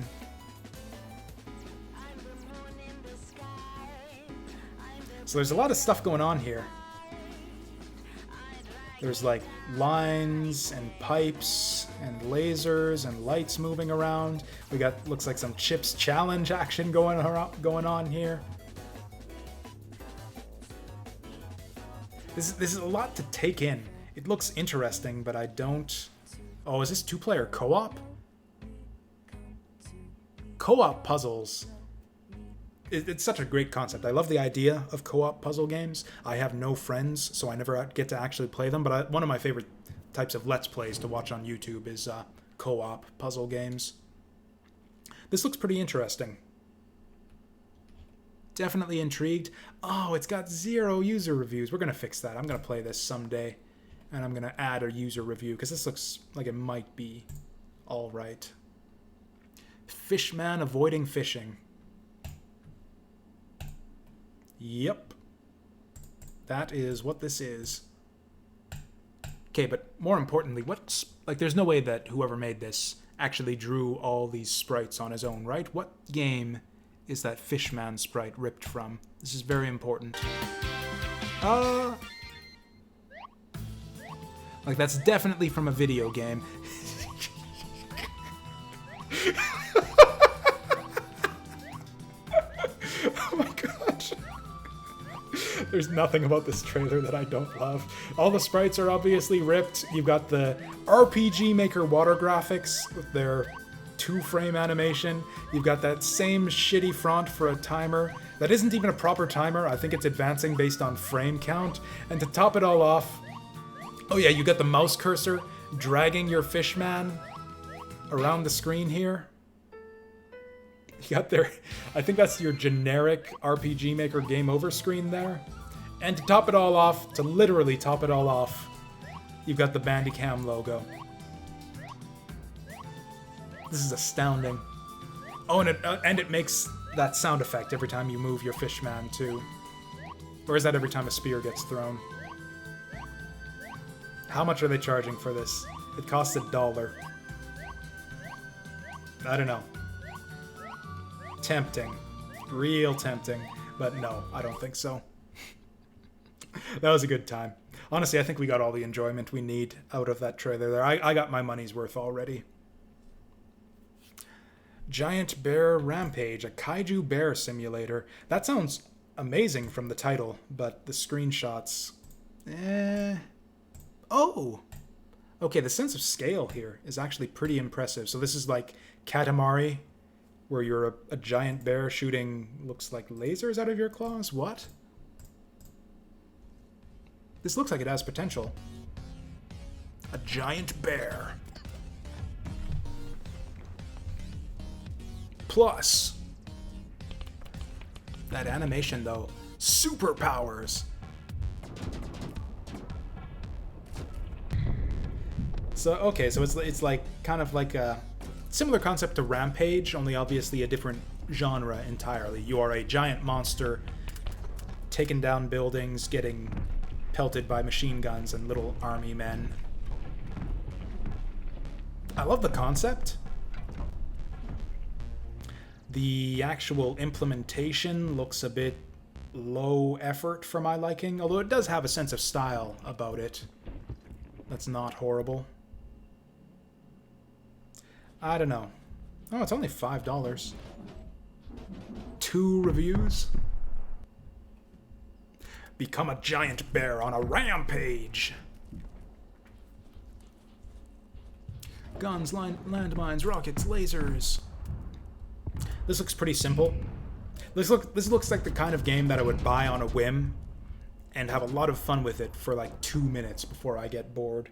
So there's a lot of stuff going on here. There's like lines and pipes and lasers and lights moving around. We got, looks like some Chips challenge action going on here. This is a lot to take in. It looks interesting, but I don't... Oh, is this two-player co-op? Co-op puzzles. It's such a great concept. I love the idea of co-op puzzle games. I have no friends, so I never get to actually play them, but one of my favorite types of Let's Plays to watch on YouTube is co-op puzzle games. This looks pretty interesting. Definitely intrigued. Oh, it's got 0 user reviews. We're going to fix that. I'm going to play this someday, and I'm going to add a user review, because this looks like it might be all right. Fishman avoiding fishing. Yep. That is what this is. Okay, but more importantly, there's no way that whoever made this actually drew all these sprites on his own, right? What game is that Fishman sprite ripped from? This is very important. Like, that's definitely from a video game. Oh my gosh. There's nothing about this trailer that I don't love. All the sprites are obviously ripped. You've got the RPG Maker water graphics with their 2-frame animation. You've got that same shitty font for a timer. That isn't even a proper timer. I think it's advancing based on frame count. And to top it all off, oh yeah, you got the mouse cursor dragging your Fishman around the screen here. You got there, I think that's your generic RPG Maker game over screen there. And to top it all off, to literally top it all off, you've got the Bandicam logo. This is astounding. Oh, and it makes that sound effect every time you move your Fishman too. Or is that every time a spear gets thrown? How much are they charging for this? It costs $1. I don't know. Tempting. Real tempting. But no, I don't think so. That was a good time. Honestly, I think we got all the enjoyment we need out of that trailer there. I got my money's worth already. Giant Bear Rampage, a kaiju bear simulator. That sounds amazing from the title, but the screenshots... Oh! Okay, the sense of scale here is actually pretty impressive. So this is like Katamari, where you're a giant bear shooting, looks like lasers out of your claws? What? This looks like it has potential. A giant bear. Plus, that animation though, superpowers. So, okay, so it's like kind of like a similar concept to Rampage, only obviously a different genre entirely. You are a giant monster taking down buildings, getting pelted by machine guns and little army men. I love the concept. The actual implementation looks a bit low effort for my liking, although it does have a sense of style about it. That's not horrible. I don't know. Oh, it's only $5. 2 reviews. Become a giant bear on a rampage. Guns, landmines, rockets, lasers. This looks pretty simple. This looks like the kind of game that I would buy on a whim and have a lot of fun with it for like 2 minutes before I get bored.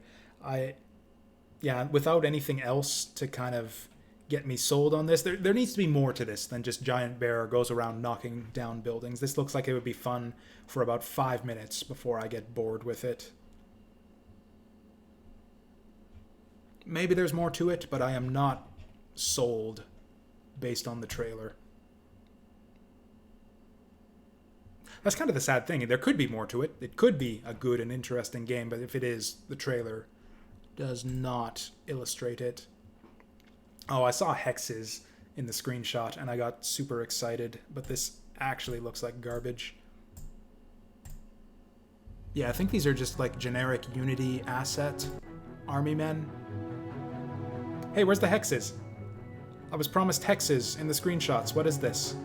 yeah, without anything else to kind of get me sold on this, there needs to be more to this than just giant bear goes around knocking down buildings. This looks like it would be fun for about 5 minutes before I get bored with it. Maybe there's more to it, but I am not sold based on the trailer. That's kind of the sad thing. There could be more to it. It could be a good and interesting game, but if it is, the trailer does not illustrate it. Oh, I saw hexes in the screenshot, and I got super excited, but this actually looks like garbage. Yeah, I think these are just like generic Unity asset army men. Hey, where's the hexes? I was promised hexes in the screenshots. What is this?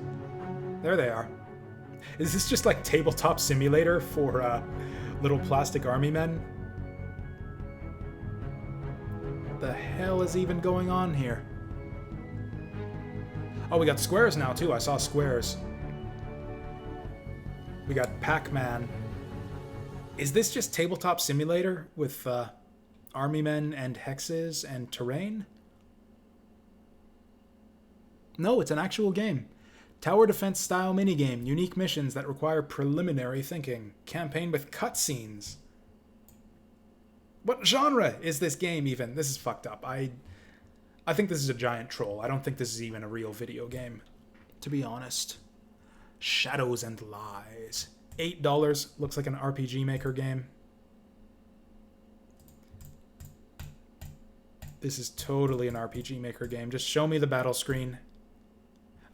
There they are. Is this just like tabletop simulator for little plastic army men? What the hell is even going on here? Oh, we got squares now too. I saw squares. We got Pac-Man. Is this just tabletop simulator with army men and hexes and terrain? No, it's an actual game. Tower defense style minigame. Unique missions that require preliminary thinking. Campaign with cutscenes. What genre is this game even? This is fucked up. I think this is a giant troll. I don't think this is even a real video game, to be honest. Shadows and Lies. $8. Looks like an RPG Maker game. This is totally an RPG Maker game. Just show me the battle screen.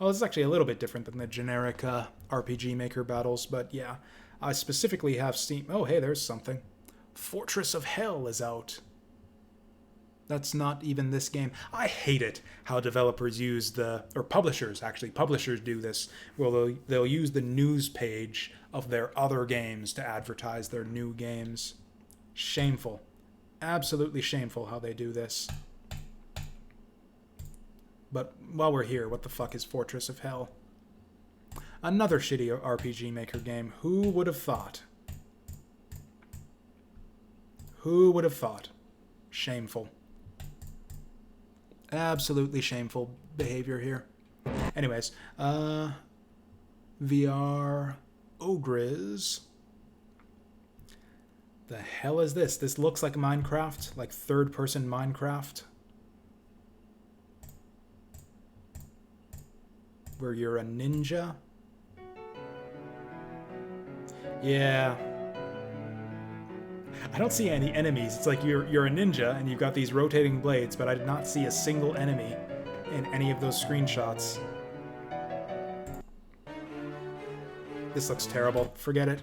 Oh, this is actually a little bit different than the generic RPG Maker battles, but yeah. I specifically have Steam... Oh, hey, there's something. Fortress of Hell is out. That's not even this game. I hate it how developers use the... Or publishers, actually. Publishers do this. Well, they'll use the news page of their other games to advertise their new games. Shameful. Absolutely shameful how they do this. But while we're here, what the fuck is Fortress of Hell? Another shitty RPG Maker game. Who would have thought? Who would have thought? Shameful. Absolutely shameful behavior here. Anyways, VR Ogres. The hell is this? This looks like Minecraft, like third-person Minecraft. Where you're a ninja. Yeah. I don't see any enemies. It's like you're a ninja and you've got these rotating blades, but I did not see a single enemy in any of those screenshots. This looks terrible. Forget it.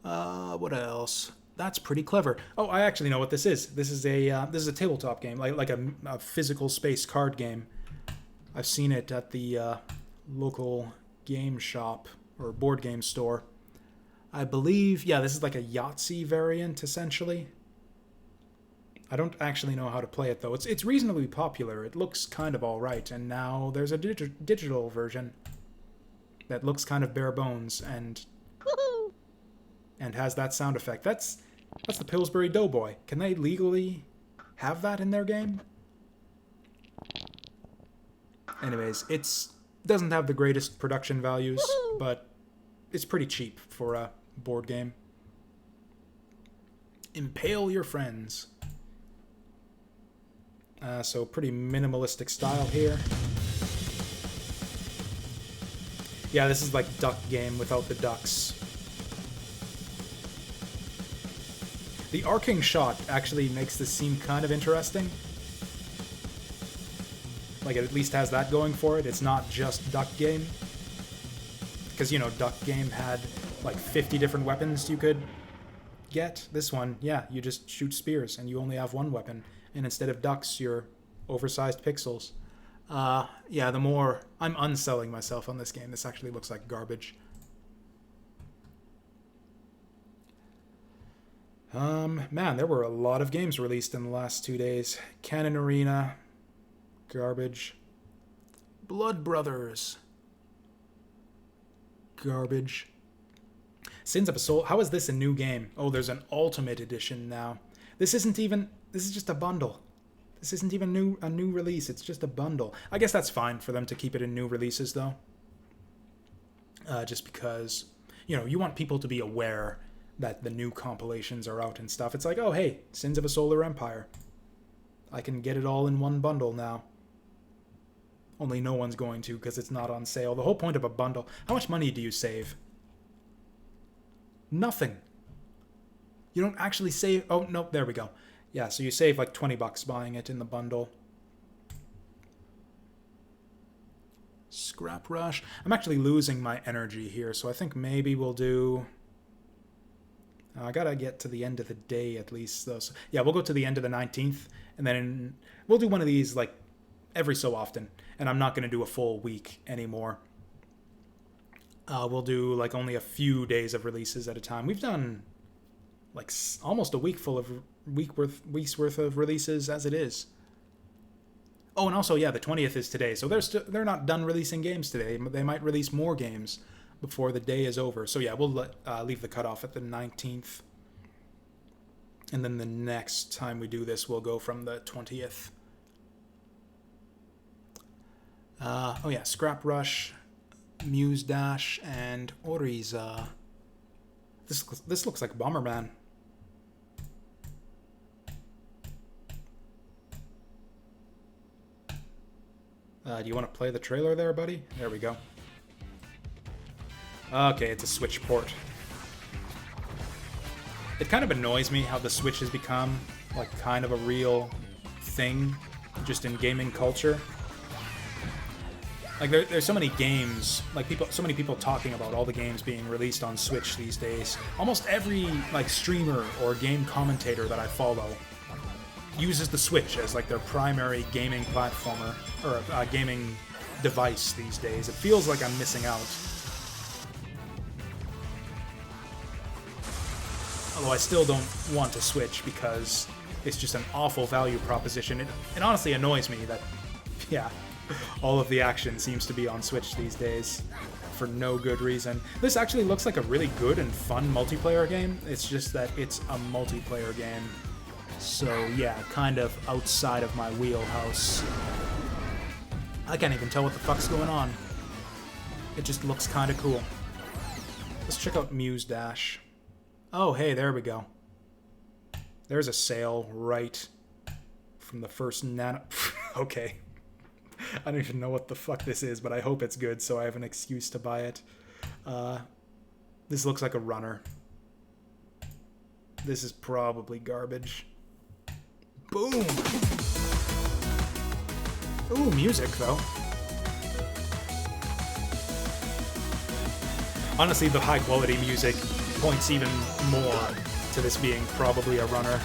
What else? That's pretty clever. Oh, I actually know what this is. This is a tabletop game, like a physical space card game. I've seen it at the local game shop or board game store. I believe, yeah, this is like a Yahtzee variant, essentially. I don't actually know how to play it, though. It's reasonably popular. It looks kind of all right, and now there's a digital version that looks kind of bare bones and has that sound effect. That's the Pillsbury Doughboy. Can they legally have that in their game? Anyways, it doesn't have the greatest production values, but it's pretty cheap for a board game. Impale Your Friends. So pretty minimalistic style here. Yeah, this is like duck game without the ducks. The arcing shot actually makes this seem kind of interesting. Like, it at least has that going for it. It's not just Duck Game. Because, you know, Duck Game had, like, 50 different weapons you could get. This one, yeah, you just shoot spears, and you only have one weapon. And instead of ducks, you're oversized pixels. Yeah, the more... I'm unselling myself on this game. This actually looks like garbage. Man, there were a lot of games released in the last 2 days. Cannon Arena... Garbage. Blood Brothers. Garbage. Sins of a Soul. How is this a new game? Oh, there's an Ultimate Edition now. This isn't even... This is just a bundle. This isn't even a new release. It's just a bundle. I guess that's fine for them to keep it in new releases, though. Just because, you know, you want people to be aware that the new compilations are out and stuff. It's like, oh, hey, Sins of a Solar Empire. I can get it all in one bundle now. Only no one's going to because it's not on sale. The whole point of a bundle... How much money do you save? Nothing. You don't actually save... Oh, no, there we go. Yeah, so you save like $20 buying it in the bundle. Scrap Rush. I'm actually losing my energy here, so I think maybe we'll do... I gotta get to the end of the day at least, though. So, yeah, we'll go to the end of the 19th, and then we'll do one of these like every so often. And I'm not going to do a full week anymore. We'll do like only a few days of releases at a time. We've done like almost a week's worth of releases as it is. Oh, and also, yeah, the 20th is today, so they're not done releasing games today. They might release more games before the day is over. So yeah, we'll leave the cutoff at the 19th, and then the next time we do this, we'll go from the 20th. Oh yeah, Scrap Rush, Muse Dash, and ORTHOISO. This looks like Bomberman. Do you want to play the trailer there, buddy? There we go. Okay, it's a Switch port. It kind of annoys me how the Switch has become like kind of a real thing just in gaming culture. Like there's so many games, like so many people talking about all the games being released on Switch these days. Almost every like streamer or game commentator that I follow uses the Switch as like their primary gaming platformer or gaming device these days. It feels like I'm missing out. Although I still don't want to Switch because it's just an awful value proposition. It honestly annoys me that, yeah, all of the action seems to be on Switch these days for no good reason. This actually looks like a really good and fun multiplayer game. It's just that it's a multiplayer game. So yeah, kind of outside of my wheelhouse. I can't even tell what the fuck's going on. It just looks kind of cool. Let's check out Muse Dash. Oh, hey, there we go. There's a sale right from the first nano... Okay. I don't even know what the fuck this is, but I hope it's good, so I have an excuse to buy it. This looks like a runner. This is probably garbage. Boom! Ooh, music, though. Honestly, the high-quality music points even more to this being probably a runner.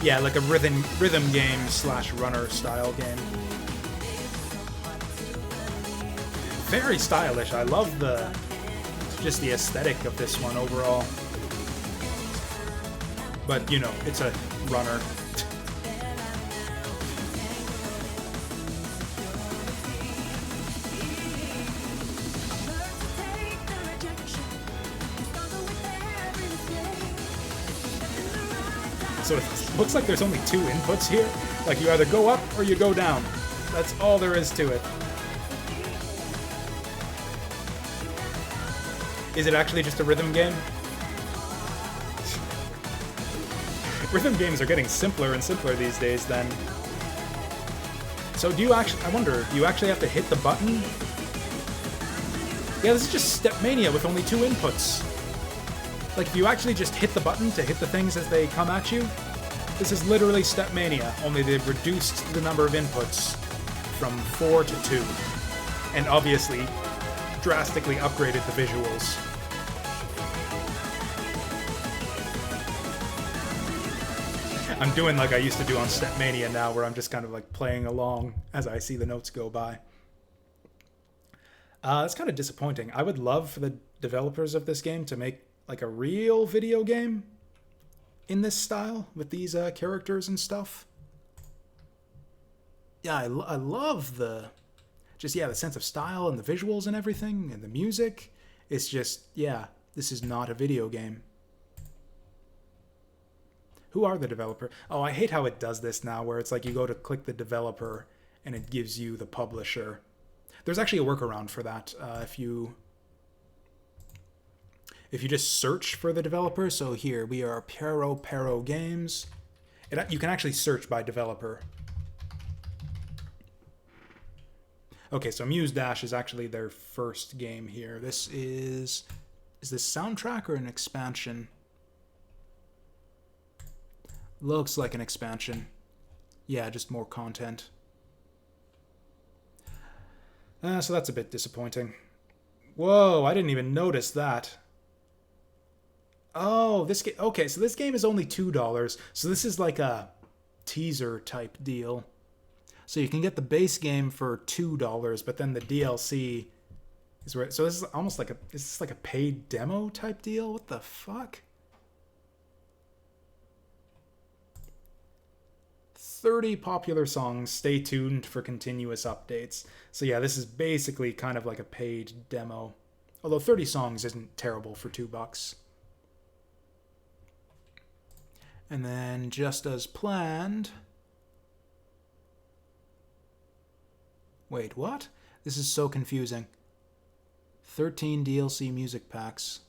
Yeah, like a rhythm game / runner style game. Very stylish. I love just the aesthetic of this one overall. But, you know, it's a runner. So it looks like there's only two inputs here. Like you either go up or you go down. That's all there is to it. Is it actually just a rhythm game? Rhythm games are getting simpler and simpler these days then. So do you actually, I wonder, do you actually have to hit the button? Yeah, this is just Stepmania with only two inputs. Like, if you actually just hit the button to hit the things as they come at you, this is literally Stepmania, only they've reduced the number of inputs from 4 to 2. And obviously, drastically upgraded the visuals. I'm doing like I used to do on Stepmania now, where I'm just kind of like playing along as I see the notes go by. It's kind of disappointing. I would love for the developers of this game to make like a real video game in this style with these characters and stuff. Yeah, I love the sense of style and the visuals and everything and the music. It's just, yeah, This is not a video game. Who are the developer? Oh, I hate how it does this now, where it's like you go to click the developer and it gives you the publisher. There's actually a workaround for that. If you just search for the developer, so here we are, Pero Games. You can actually search by developer. Okay, so Muse Dash is actually their first game here. This is this soundtrack or an expansion? Looks like an expansion. Yeah, just more content. So that's a bit disappointing. Whoa, I didn't even notice that. Oh, this game. Okay, so this game is only $2. So this is like a teaser type deal. So you can get the base game for $2, but then the DLC is where. So this is almost like is this like a paid demo type deal? What the fuck? 30 popular songs. Stay tuned for continuous updates. So yeah, this is basically kind of like a paid demo. Although 30 songs isn't terrible for $2. And then, just as planned... Wait, what? This is so confusing. 13 DLC music packs.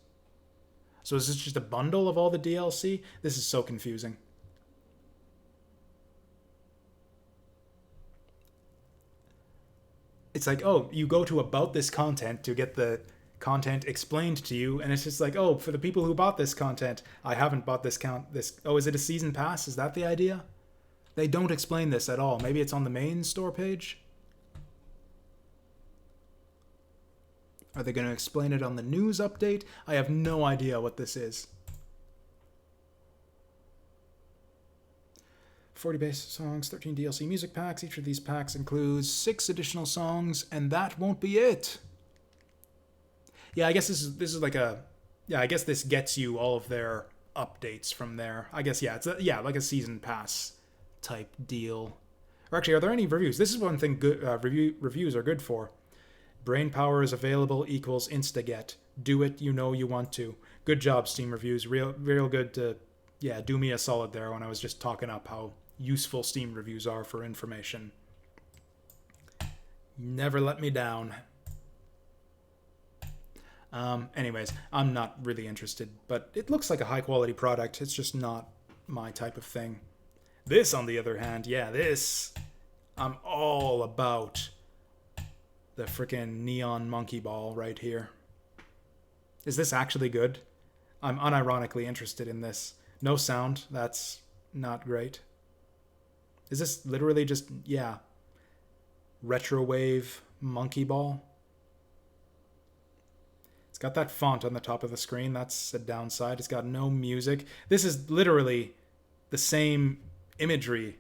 So is this just a bundle of all the DLC? This is so confusing. It's like, oh, you go to About This Content to get the content explained to you, and it's just like, oh, for the people who bought this content, I haven't bought this oh, is it a season pass? Is that the idea? They don't explain this at all. Maybe it's on the main store page? Are they going to explain it on the news update? I have no idea what this is. 40 base songs, 13 DLC music packs. Each of these packs includes 6 additional songs, and that won't be it. Yeah, I guess this is like a... Yeah, I guess this gets you all of their updates from there. I guess, yeah, it's like a season pass type deal. Or actually, are there any reviews? This is one thing good reviews are good for. Brain power is available equals insta-get. Do it, you know you want to. Good job, Steam reviews. Real good to, yeah, do me a solid there when I was just talking up how useful Steam reviews are for information. Never let me down. Anyways, I'm not really interested, but it looks like a high-quality product. It's just not my type of thing. This, on the other hand, yeah, this, I'm all about the frickin' neon monkey ball right here. Is this actually good? I'm unironically interested in this. No sound, that's not great. Is this literally just, yeah, retrowave monkey ball? It's got that font on the top of the screen. That's a downside. It's got no music. This is literally the same imagery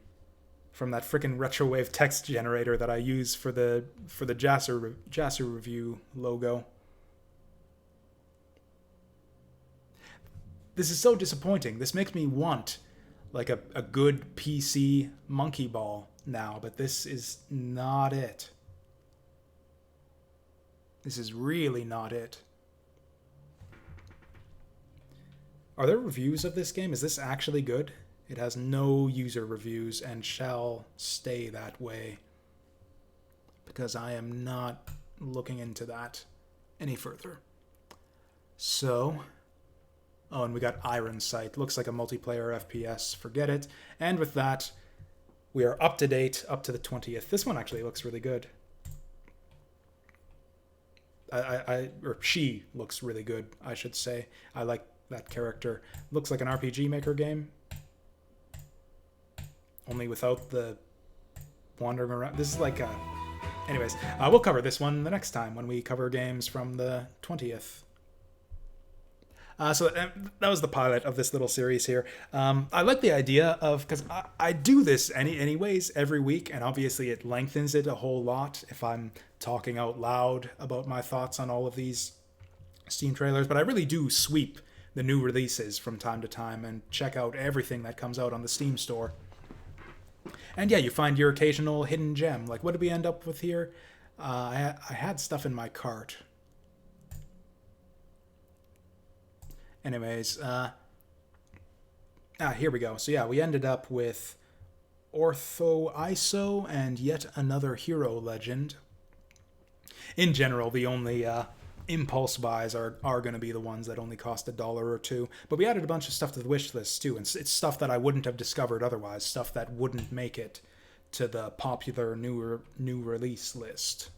from that frickin' retrowave text generator that I use for the Jasu review logo. This is so disappointing. This makes me want like a good PC monkey ball now, but this is not it. This is really not it. Are there reviews of this game? Is this actually good? It has no user reviews and shall stay that way, because I am not looking into that any further. So, oh, and we got Iron Sight. Looks like a multiplayer FPS. Forget it. And with that, we are up to date, up to the 20th. This one actually looks really good. Or she looks really good, I should say. I like that character. Looks like an RPG Maker game. Only without the wandering around. This is like a... Anyways, we'll cover this one the next time when we cover games from the 20th. So that was the pilot of this little series here. I like the idea of... Because I do this anyways every week, and obviously it lengthens it a whole lot if I'm talking out loud about my thoughts on all of these Steam trailers. But I really do sweep the new releases from time to time and check out everything that comes out on the Steam store. And yeah, you find your occasional hidden gem. Like, what did we end up with here? I had stuff in my cart. Anyways, here we go. So yeah, we ended up with ORTHOISO and yet another hero legend. In general, the only impulse buys are going to be the ones that only cost $1 or $2. But we added a bunch of stuff to the wish list too, and it's stuff that I wouldn't have discovered otherwise, stuff that wouldn't make it to the popular new release list.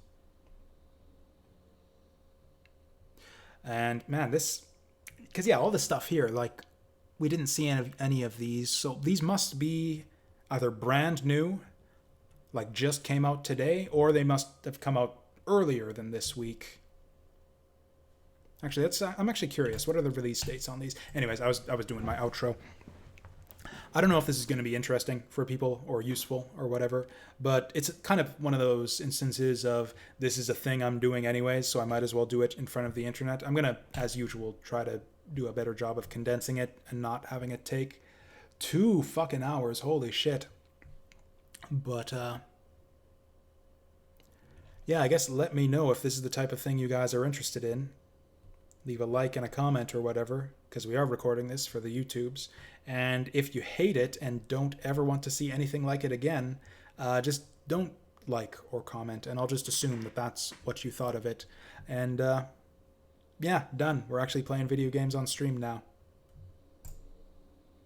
And man, this, because yeah, all this stuff here, like, we didn't see any of these, so these must be either brand new, like just came out today, or they must have come out earlier than this week. Actually, I'm actually curious. What are the release dates on these? Anyways, I was doing my outro. I don't know if this is going to be interesting for people or useful or whatever, but it's kind of one of those instances of this is a thing I'm doing anyways, so I might as well do it in front of the internet. I'm going to, as usual, try to do a better job of condensing it and not having it take 2 fucking hours. Holy shit. But, yeah, I guess let me know if this is the type of thing you guys are interested in. Leave a like and a comment or whatever, because we are recording this for the YouTubes. And if you hate it and don't ever want to see anything like it again, just don't like or comment, and I'll just assume that that's what you thought of it. And yeah, done. We're actually playing video games on stream now.